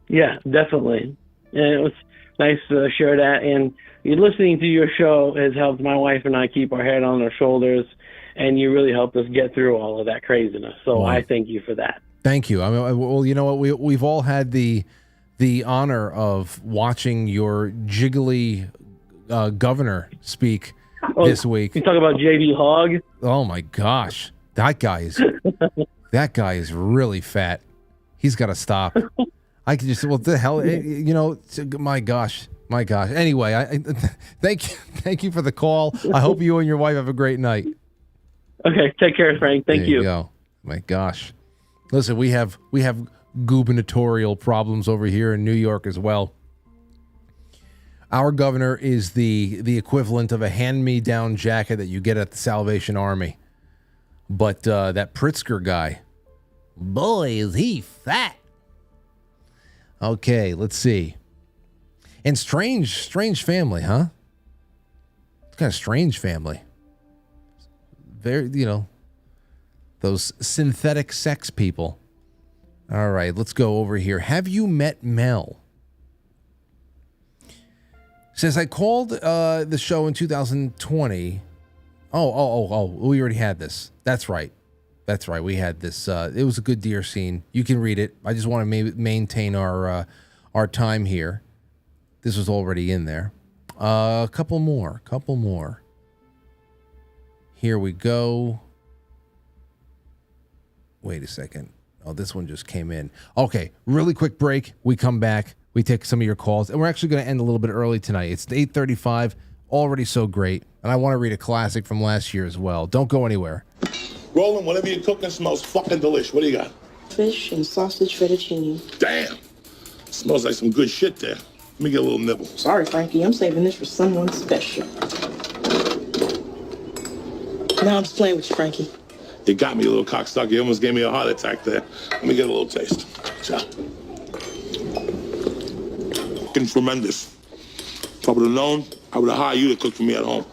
Yeah, definitely. And it was nice to share that. And listening to your show has helped my wife and I keep our head on our shoulders, and you really helped us get through all of that craziness. So I thank you for that. Thank you. I mean, well, you know what? We've all had the honor of watching your jiggly governor speak this week. You talk about JD Hogg? Oh my gosh, that guy is really fat. He's got to stop. I can just what the hell, my gosh. Anyway, I thank you for the call. I hope you and your wife have a great night. Okay, take care, Frank. Thank you. There you go. My gosh. Listen, we have gubernatorial problems over here in New York as well. Our governor is the equivalent of a hand-me-down jacket that you get at the Salvation Army. But that Pritzker guy, boy, is he fat. Okay, let's see. And strange family, huh? It's kind of strange family. Very, those synthetic sex people. All right, let's go over here. Have you met Mel? Says, I called the show in 2020. Oh, we already had this. That's right. We had this. It was a good deer scene. You can read it. I just want to maintain our time here. This was already in there. A couple more. Here we go. Wait a second. Oh, this one just came in. Okay, really quick break. We come back. We take some of your calls, and we're actually going to end a little bit early tonight. It's 8:35, already so great, and I want to read a classic from last year as well. Don't go anywhere. Roland, whatever you're cooking smells fucking delicious. What do you got? Fish and sausage fettuccine. Damn. Smells like some good shit there. Let me get a little nibble. Sorry, Frankie. I'm saving this for someone special. No, I'm just playing with you, Frankie. You got me, a little cocksucker. You almost gave me a heart attack there. Let me get a little taste. Ciao. Fucking tremendous. If I would have known, I would have hired you to cook for me at home.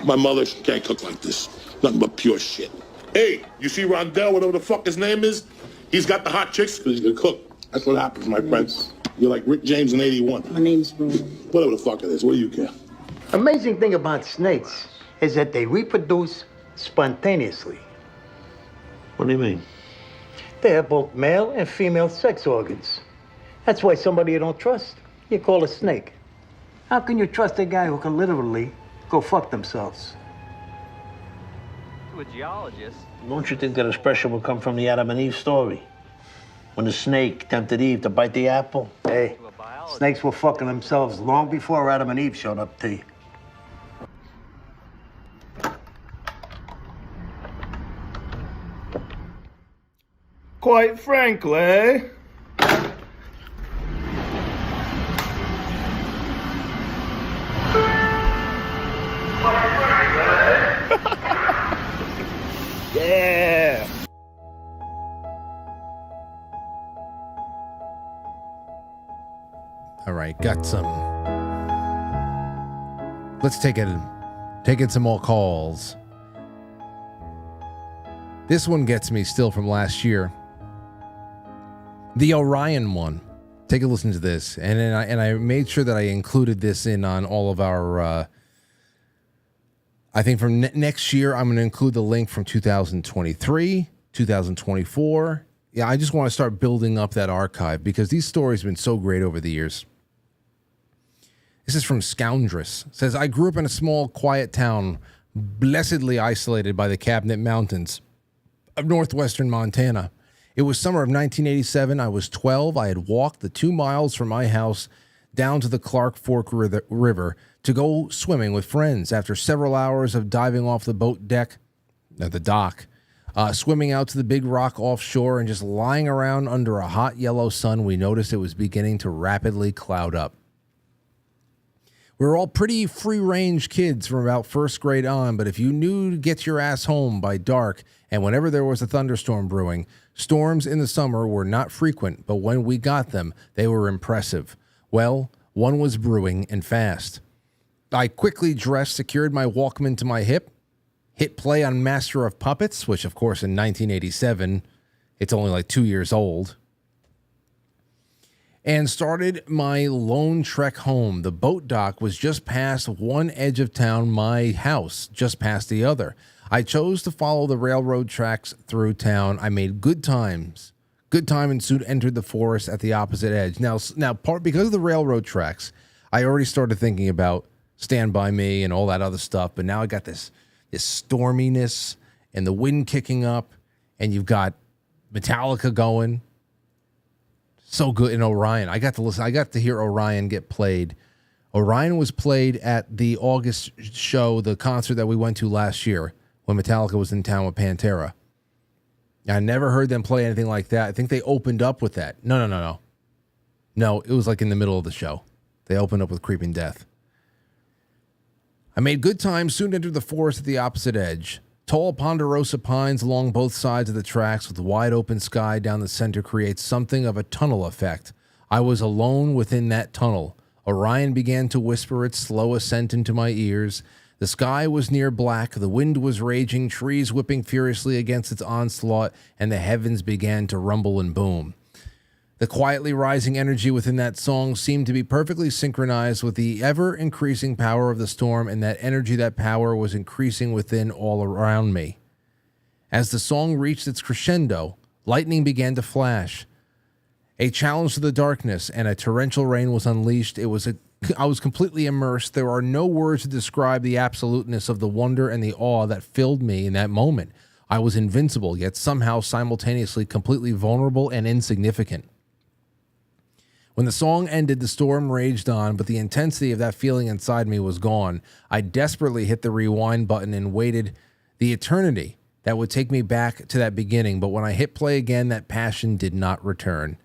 My mother can't cook like this. Nothing but pure shit. Hey, you see Rondell, whatever the fuck his name is? He's got the hot chicks because he's gonna cook. That's what happens, my friends. You're like Rick James in 81. My name's Roland. Whatever the fuck it is, what do you care? Amazing thing about snakes is that they reproduce spontaneously. What do you mean? They have both male and female sex organs. That's why somebody you don't trust, you call a snake. How can you trust a guy who can literally go fuck themselves? To a geologist. Don't you think that expression will come from the Adam and Eve story? When the snake tempted Eve to bite the apple? Hey, snakes were fucking themselves long before Adam and Eve showed up, T. Quite frankly... Yeah. All right, got some. Let's take in some more calls. This one gets me still from last year. The Orion one. Take a listen to this, and then I made sure that I included this in on all of our. I think from next year, I'm going to include the link from 2023, 2024. Yeah, I just want to start building up that archive because these stories have been so great over the years. This is from Scoundress. It says, I grew up in a small, quiet town, blessedly isolated by the Cabinet Mountains of northwestern Montana. It was summer of 1987. I was 12. I had walked the 2 miles from my house down to the Clark Fork River to go swimming with friends. After several hours of diving off the boat deck, at the dock, swimming out to the big rock offshore and just lying around under a hot yellow sun, we noticed it was beginning to rapidly cloud up. We were all pretty free-range kids from about first grade on, but if you knew to get your ass home by dark and whenever there was a thunderstorm brewing, storms in the summer were not frequent, but when we got them, they were impressive. Well, one was brewing and fast. I quickly dressed, secured my Walkman to my hip, hit play on Master of Puppets, which of course in 1987, it's only like 2 years old, and started my lone trek home. The boat dock was just past one edge of town, my house just past the other. I chose to follow the railroad tracks through town. I made good time and soon entered the forest at the opposite edge. Now, because of the railroad tracks, I already started thinking about Stand By Me and all that other stuff, but now I got this storminess and the wind kicking up, and you've got Metallica going. So good in Orion. I got to hear Orion get played. Orion was played at the August show, the concert that we went to last year when Metallica was in town with Pantera. I never heard them play anything like that. I think they opened up with that. No. No, it was like in the middle of the show. They opened up with Creeping Death. I made good time, soon entered the forest at the opposite edge. Tall ponderosa pines along both sides of the tracks with wide open sky down the center creates something of a tunnel effect. I was alone within that tunnel. Orion began to whisper its slow ascent into my ears. The sky was near black, the wind was raging, trees whipping furiously against its onslaught, and the heavens began to rumble and boom. The quietly rising energy within that song seemed to be perfectly synchronized with the ever-increasing power of the storm, and that energy, that power, was increasing within all around me. As the song reached its crescendo, lightning began to flash. A challenge to the darkness, and a torrential rain was unleashed. I was completely immersed. There are no words to describe the absoluteness of the wonder and the awe that filled me in that moment. I was invincible, yet somehow simultaneously completely vulnerable and insignificant. When the song ended, the storm raged on, but the intensity of that feeling inside me was gone. I desperately hit the rewind button and waited the eternity that would take me back to that beginning, but when I hit play again, that passion did not return.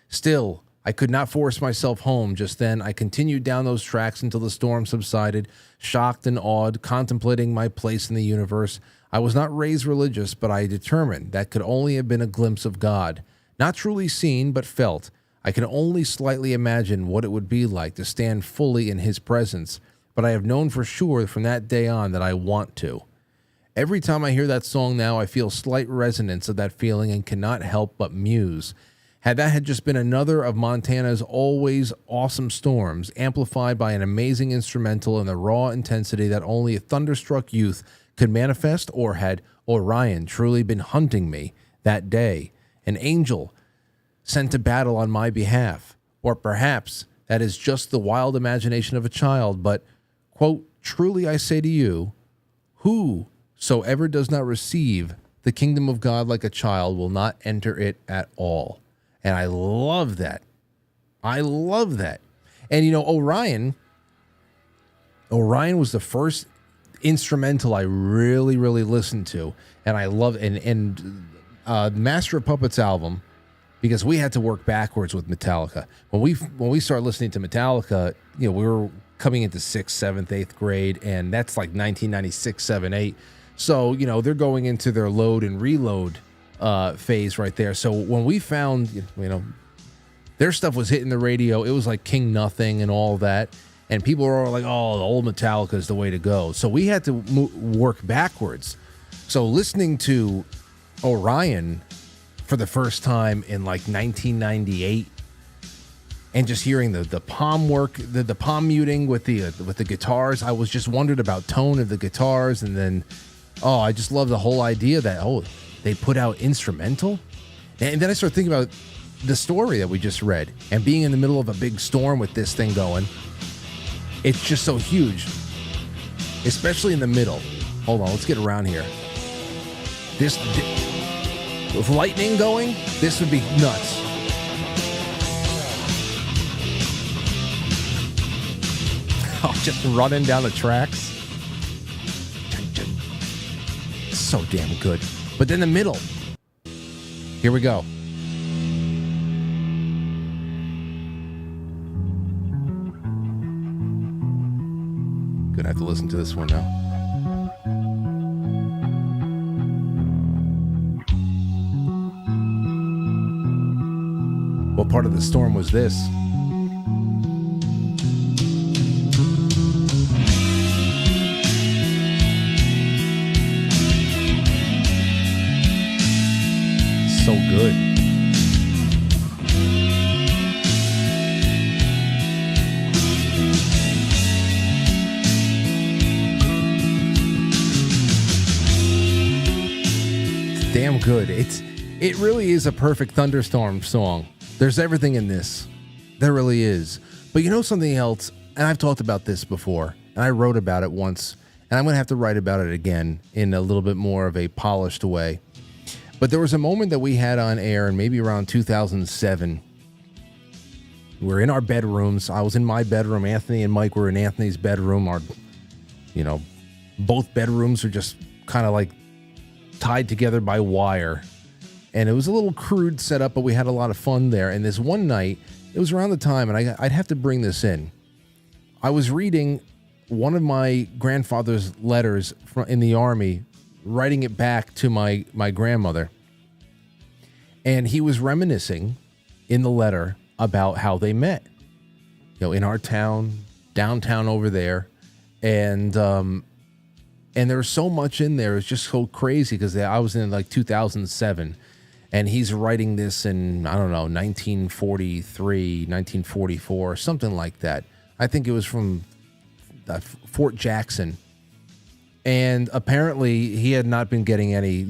Still, I could not force myself home just then. I continued down those tracks until the storm subsided, shocked and awed, contemplating my place in the universe. I was not raised religious, but I determined that could only have been a glimpse of God. Not truly seen, but felt. I can only slightly imagine what it would be like to stand fully in his presence, but I have known for sure from that day on that I want to. Every time I hear that song now, I feel slight resonance of that feeling and cannot help but muse. Had that had just been another of Montana's always awesome storms, amplified by an amazing instrumental and the raw intensity that only a thunderstruck youth could manifest, or had Orion truly been hunting me that day, an angel sent to battle on my behalf, or perhaps that is just the wild imagination of a child, but, quote, truly I say to you, whosoever does not receive the kingdom of God like a child will not enter it at all. And I love that. I love that. And, Orion was the first instrumental I really, really listened to, and I love, and Master of Puppets album, because we had to work backwards with Metallica. When we started listening to Metallica, we were coming into 6th, 7th, 8th grade, and that's like 1996, 7, 8. So, they're going into their load and reload phase right there. So when we found, Their stuff was hitting the radio. It was like King Nothing and all that. And people were all like, oh, the old Metallica is the way to go. So we had to work backwards. So listening to Orion for the first time in like 1998 and just hearing the palm work, the palm muting with the guitars, I was just wondered about tone of the guitars. And then, I just love the whole idea that, they put out instrumental. And then I started thinking about the story that we just read and being in the middle of a big storm with this thing going. It's just so huge, especially in the middle. Hold on, let's get around here. With lightning going, this would be nuts. Just running down the tracks. So damn good. But then the middle. Here we go. Gonna have to listen to this one now. What part of the storm was this? So good. Damn good. It really is a perfect thunderstorm song. There's everything in this. There really is. But you know something else, and I've talked about this before, and I wrote about it once, and I'm going to have to write about it again in a little bit more of a polished way. But there was a moment that we had on air, and maybe around 2007. We're in our bedrooms. I was in my bedroom. Anthony and Mike were in Anthony's bedroom. Both bedrooms are just kind of like tied together by wire. And it was a little crude setup, but we had a lot of fun there. And this one night, it was around the time, and I'd have to bring this in. I was reading one of my grandfather's letters in the Army, writing it back to my grandmother. And he was reminiscing in the letter about how they met, in our town, downtown over there. And there was so much in there. It was just so crazy because I was in like 2007. And he's writing this in, 1943, 1944, something like that. I think it was from Fort Jackson. And apparently he had not been getting any,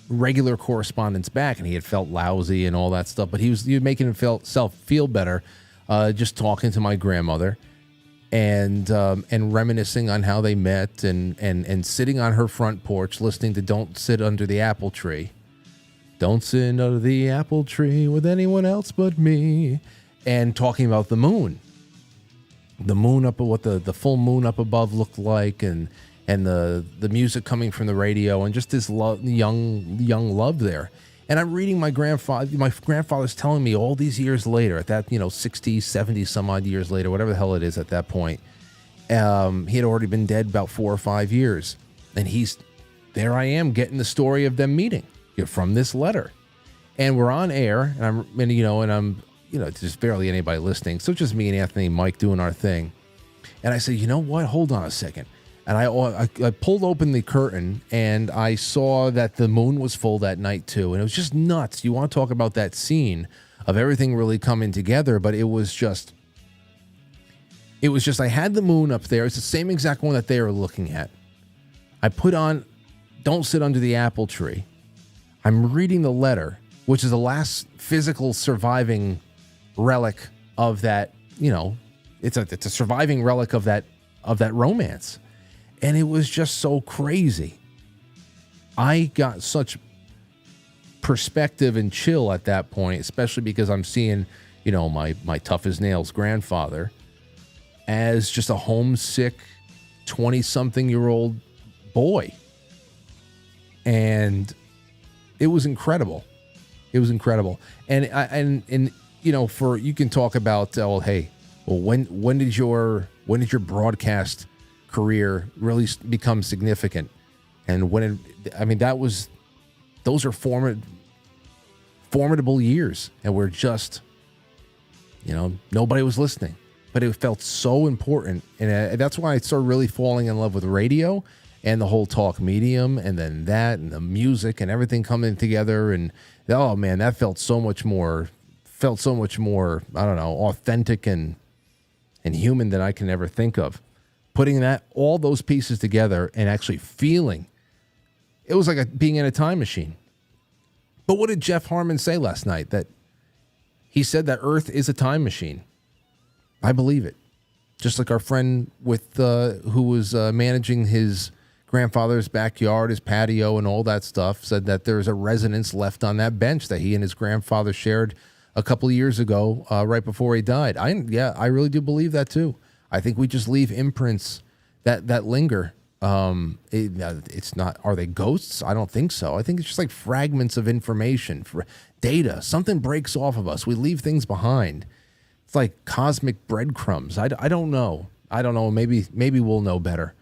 regular correspondence back. And he had felt lousy and all that stuff. But he was making himself feel better just talking to my grandmother and reminiscing on how they met and sitting on her front porch listening to Don't Sit Under the Apple Tree. Don't sit under the apple tree with anyone else but me. And talking about the moon. The moon up, what the full moon up above looked like, and the music coming from the radio, and just this young love there. And I'm reading my grandfather's telling me all these years later, at that, 60, 70 some odd years later, whatever the hell it is at that point, he had already been dead about 4 or 5 years. And there I am getting the story of them meeting from this letter. And we're on air, and I'm just barely anybody listening. So just me and Anthony and Mike doing our thing. And I said, you know what? Hold on a second. And I pulled open the curtain, and I saw that the moon was full that night too. And it was just nuts. You want to talk about that scene of everything really coming together, but it was just I had the moon up there. It's the same exact one that they were looking at. I put on Don't Sit Under the Apple Tree. I'm reading the letter, which is the last physical surviving relic of that, it's a surviving relic of that romance. And it was just so crazy. I got such perspective and chill at that point, especially because I'm seeing, my tough as nails grandfather as just a homesick 20-something-year-old boy. And it was incredible. It was incredible. And you can talk about, when did your broadcast career really become significant? And those are formidable years, and we're just nobody was listening, but it felt so important. And that's why I started really falling in love with radio and the whole talk medium, and then that and the music and everything coming together. And oh man, that felt so much more, I don't know, authentic and human than I can ever think of. Putting all those pieces together and actually feeling, it was like being in a time machine. But what did Jeff Harmon say last night? That he said that Earth is a time machine. I believe it. Just like our friend who was managing his grandfather's backyard, his patio, and all that stuff, said that there's a resonance left on that bench that he and his grandfather shared a couple of years ago, right before he died. I really do believe that too. I think we just leave imprints that linger. It's not. Are they ghosts? I don't think so. I think it's just like fragments of information, data. Something breaks off of us. We leave things behind. It's like cosmic breadcrumbs. I don't know. Maybe we'll know better.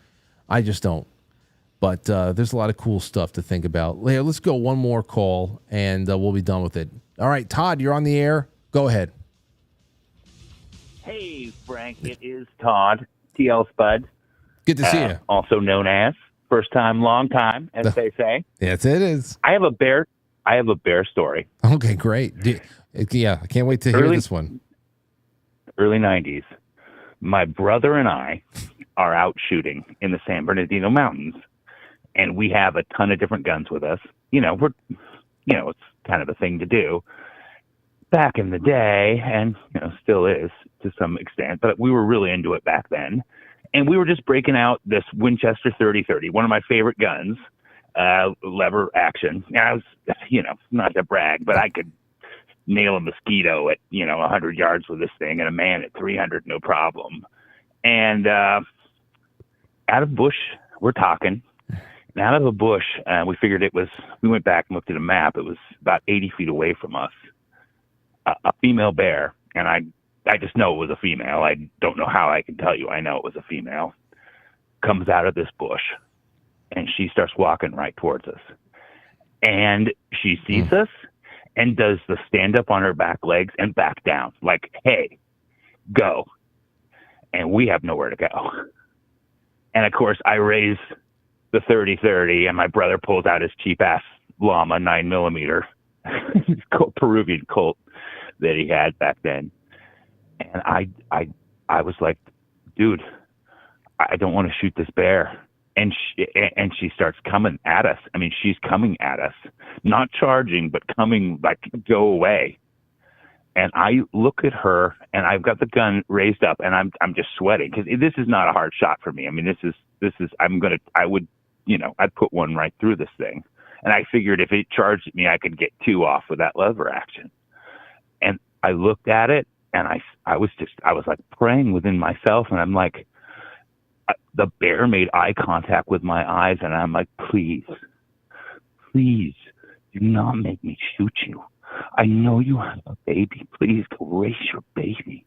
I just don't. But there's a lot of cool stuff to think about. Leah, let's go one more call, and we'll be done with it. All right, Todd, you're on the air. Go ahead. Hey, Frank, it is Todd, TL Spud. Good to see you. Also known as first time, long time, as they say. Yes, it is. I have a bear story. Okay, great. Yeah, I can't wait to hear this one. Early 90s. My brother and I are out shooting in the San Bernardino Mountains, and we have a ton of different guns with us. It's kind of a thing to do back in the day, and still is to some extent, but we were really into it back then. And we were just breaking out this Winchester 30-30, one of my favorite guns, lever action. And I was, not to brag, but I could nail a mosquito at 100 yards with this thing, and a man at 300, no problem. And out of bush, we're talking. And out of a bush, we figured we went back and looked at a map. It was about 80 feet away from us, a female bear. And I just know it was a female. I don't know how I can tell you. I know it was a female. Comes out of this bush, and she starts walking right towards us. And she sees us and does the stand up on her back legs and back down. Like, hey, go. And we have nowhere to go. And, of course, I raise the 30-30, and my brother pulls out his cheap-ass llama 9mm, Peruvian Colt that he had back then. And I was like, dude, I don't want to shoot this bear. And she starts coming at us. I mean, she's coming at us, not charging, but coming like, go away. And I look at her, and I've got the gun raised up, and I'm just sweating because this is not a hard shot for me. I mean, I'd put one right through this thing. And I figured if it charged at me, I could get two off with that lever action. And I looked at it, and I was like praying within myself, and I'm like, the bear made eye contact with my eyes, and I'm like, please do not make me shoot you. I know you have a baby. Please go raise your baby.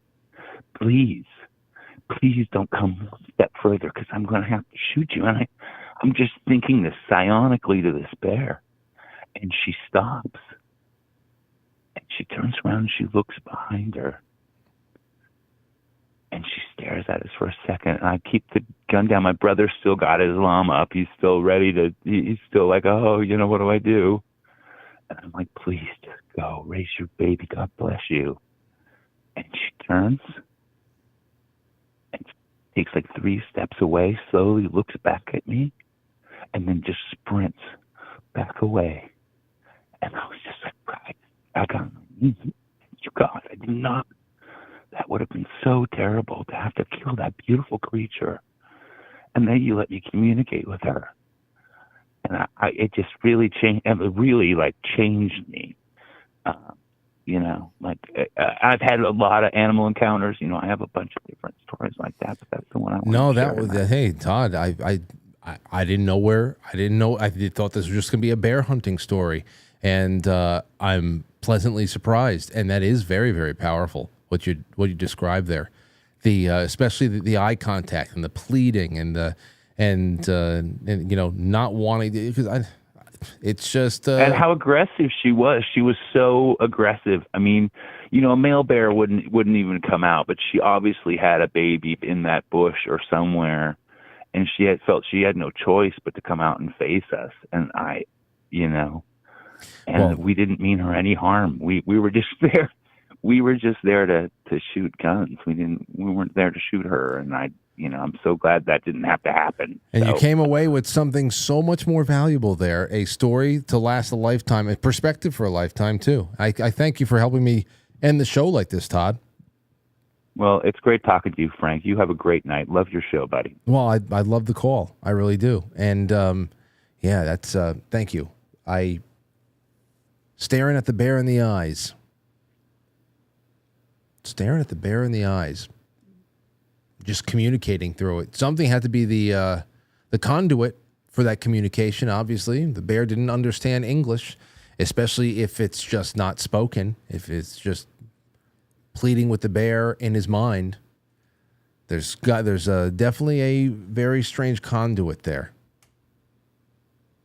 Please don't come one step further, because I'm going to have to shoot you. And I'm just thinking this psionically to this bear. And she stops. And she turns around and she looks behind her. And she stares at us for a second. And I keep the gun down. My brother still got his llama up. He's still ready to, he's still like, oh, what do I do? And I'm like, please just go. Raise your baby. God bless you. And she turns and takes like 3 steps away, slowly looks back at me, and then just sprints back away. And I was just like, I got on my knees. You God, I did not. That would have been so terrible to have to kill that beautiful creature. And then you let me communicate with her. And it just really changed, and it really changed me. I've had a lot of animal encounters. I have a bunch of different stories like that, but that's the one I want to share. Hey, Todd, I didn't know where, I thought this was just going to be a bear hunting story. And I'm pleasantly surprised. And that is very, very powerful, what you described there. Especially the eye contact and the pleading and not wanting to, because It's just and how aggressive she was. She was so aggressive. I mean, a male bear wouldn't even come out, but she obviously had a baby in that bush or somewhere, and she had felt she had no choice but to come out and face us. And we didn't mean her any harm. We were just there. We were just there to shoot guns. We weren't there to shoot her. And I'm so glad that didn't have to happen. And you came away with something so much more valuable there, a story to last a lifetime, a perspective for a lifetime, too. I thank you for helping me end the show like this, Todd. Well, it's great talking to you, Frank. You have a great night. Love your show, buddy. Well, I love the call. I really do. And, that's thank you. Staring at the bear in the eyes. Staring at the bear in the eyes. Just communicating through it. Something had to be the conduit for that communication, obviously. The bear didn't understand English, especially if it's just not spoken, if it's just pleading with the bear in his mind. There's definitely a very strange conduit there.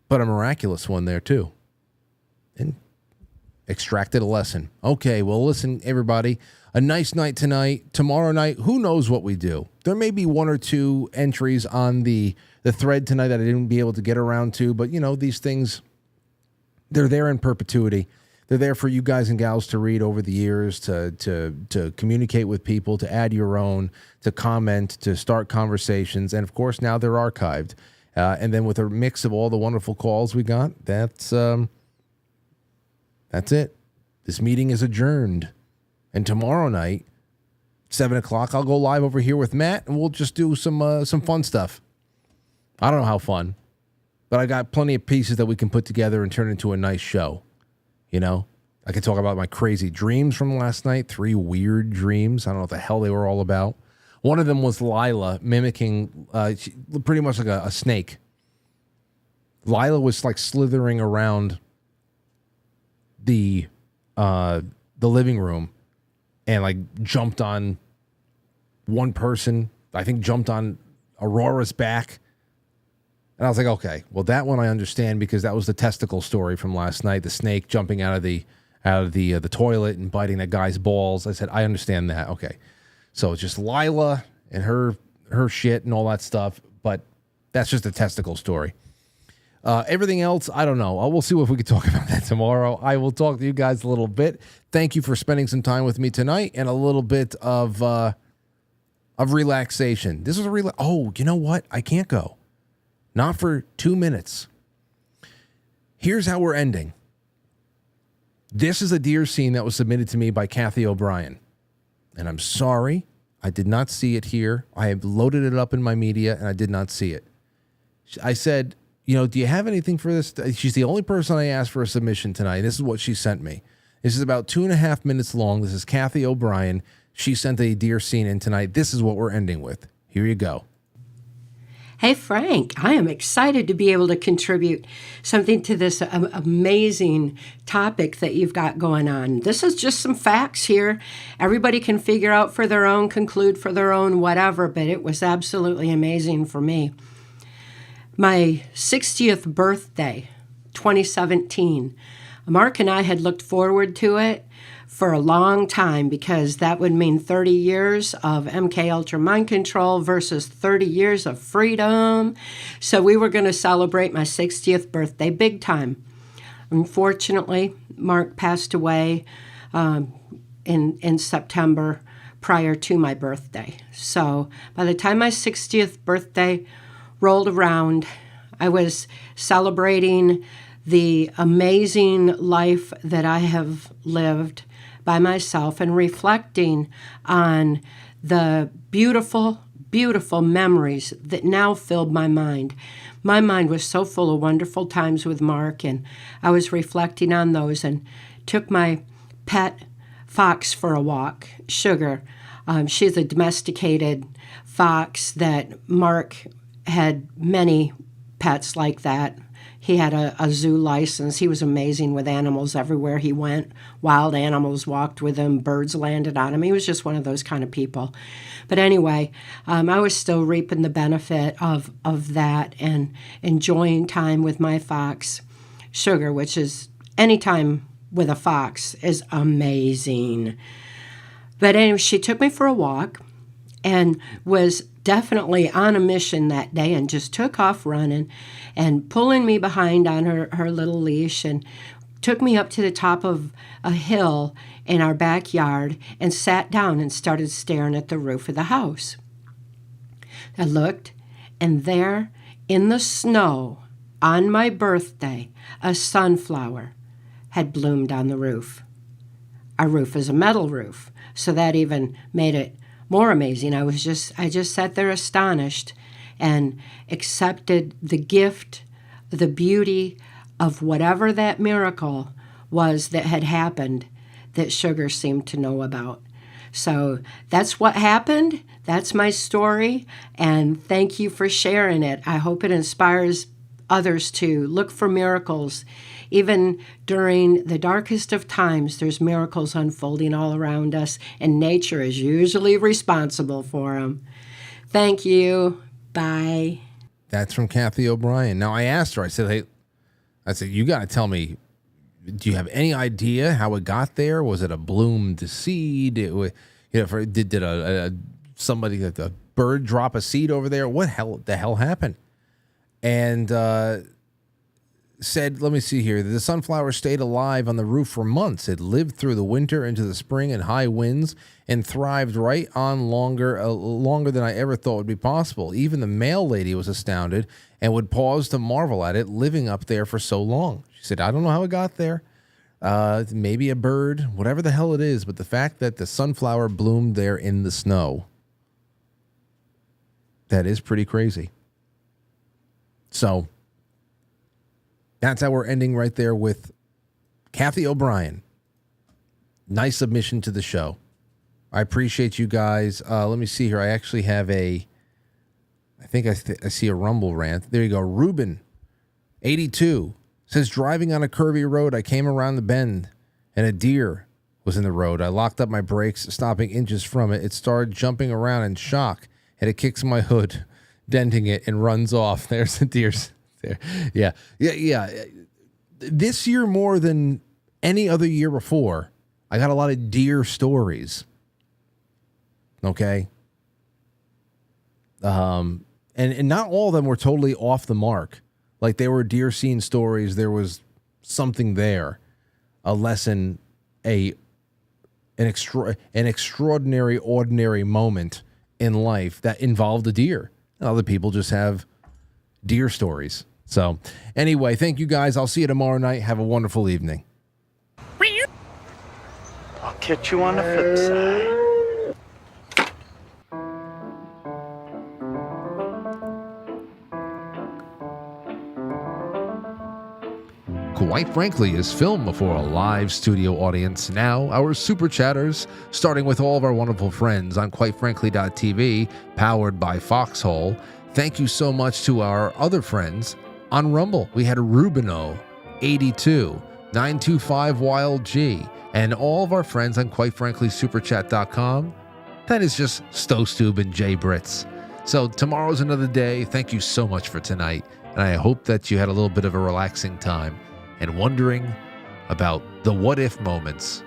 But a miraculous one there, too. And extracted a lesson. Okay, well, listen, everybody. A nice night tonight. Tomorrow night, who knows what we do? There may be one or two entries on the thread tonight that I didn't be able to get around to, but, these things, they're there in perpetuity. They're there for you guys and gals to read over the years, to communicate with people, to add your own, to comment, to start conversations. And, of course, now they're archived. And then with a mix of all the wonderful calls we got, that's it. This meeting is adjourned. And tomorrow night, 7 o'clock, I'll go live over here with Matt, and we'll just do some fun stuff. I don't know how fun, but I got plenty of pieces that we can put together and turn into a nice show. I could talk about my crazy dreams from last night, 3 weird dreams. I don't know what the hell they were all about. One of them was Lila mimicking pretty much like a snake. Lila was like slithering around the living room and like jumped on one person. I think jumped on Aurora's back. And I was like, okay, well, that one I understand because that was the testicle story from last night. The snake jumping out of the toilet and biting that guy's balls. I said, I understand that. Okay. So it's just Lila and her shit and all that stuff. But that's just a testicle story. Everything else, I don't know. We'll see if we can talk about that tomorrow. I will talk to you guys a little bit. Thank you for spending some time with me tonight and a little bit of relaxation. This is a oh, you know what? I can't go. Not for 2 minutes. Here's how we're ending. This is a deer scene that was submitted to me by Kathy O'Brien. And I'm sorry, I did not see it here. I have loaded it up in my media, and I did not see it. I said, do you have anything for this? She's the only person I asked for a submission tonight. This is what she sent me. This is about 2.5 minutes long. This is Kathy O'Brien. She sent a deer scene in tonight. This is what we're ending with. Here you go. Hey, Frank, I am excited to be able to contribute something to this amazing topic that you've got going on. This is just some facts here. Everybody can figure out for their own, conclude for their own, whatever, but it was absolutely amazing for me. My 60th birthday, 2017, Mark and I had looked forward to it for a long time because that would mean 30 years of MK Ultra mind control versus 30 years of freedom. So we were going to celebrate my 60th birthday big time. Unfortunately, Mark passed away in September prior to my birthday. So by the time my 60th birthday rolled around, I was celebrating the amazing life that I have lived by myself and reflecting on the beautiful, beautiful memories that now filled my mind. My mind was so full of wonderful times with Mark, and I was reflecting on those and took my pet fox for a walk, Sugar. She's a domesticated fox that Mark had many pets like that. He had a zoo license. He was amazing with animals everywhere he went. Wild animals walked with him. Birds landed on him. He was just one of those kind of people. But anyway, I was still reaping the benefit of that and enjoying time with my fox, Sugar, which is anytime with a fox, is amazing. But anyway, she took me for a walk and was definitely on a mission that day and just took off running and pulling me behind on her little leash and took me up to the top of a hill in our backyard and sat down and started staring at the roof of the house. I looked, and there in the snow on my birthday, a sunflower had bloomed on the roof. Our roof is a metal roof, so that even made it more amazing. I just sat there astonished and accepted the gift, the beauty of whatever that miracle was that had happened that Sugar seemed to know about. So that's what happened. That's my story. And thank you for sharing it. I hope it inspires others to look for miracles. Even during the darkest of times, there's miracles unfolding all around us, and nature is usually responsible for them. Thank you. Bye. That's from Kathy O'Brien. Now, I asked her, I said, you got to tell me, do you have any idea how it got there? Was it a bloomed seed? Did somebody, a bird drop a seed over there? What the hell happened? And said, let me see here. The sunflower stayed alive on the roof for months. It lived through the winter into the spring and high winds and thrived right on longer than I ever thought would be possible. Even the mail lady was astounded and would pause to marvel at it living up there for so long. She said, I don't know how it got there. Maybe a bird, whatever the hell it is, but the fact that the sunflower bloomed there in the snow, that is pretty crazy. So that's how we're ending right there with Kathy O'Brien. Nice submission to the show. I appreciate you guys. Let me see here. I actually have I see a Rumble rant. There you go. Ruben, 82, says, driving on a curvy road, I came around the bend and a deer was in the road. I locked up my brakes, stopping inches from it. It started jumping around in shock, and it kicks my hood, denting it, and runs off. There's the deer's there. Yeah. This year, more than any other year before, I got a lot of deer stories. Okay. And not all of them were totally off the mark. Like, they were deer scene stories. There was something there, a lesson, an extraordinary, ordinary moment in life that involved a deer. And other people just have deer stories. So anyway, thank you guys. I'll see you tomorrow night. Have a wonderful evening. I'll catch you on the flip side. Quite Frankly is filmed before a live studio audience. Now, our super chatters, starting with all of our wonderful friends on quitefrankly.tv, powered by Foxhole. Thank you so much to our other friends on Rumble. We had Rubino, 82, 925 Wild G, and all of our friends on quitefranklysuperchat.com. That is just Stostube and Jay Brits. So tomorrow's another day. Thank you so much for tonight, and I hope that you had a little bit of a relaxing time and wondering about the what-if moments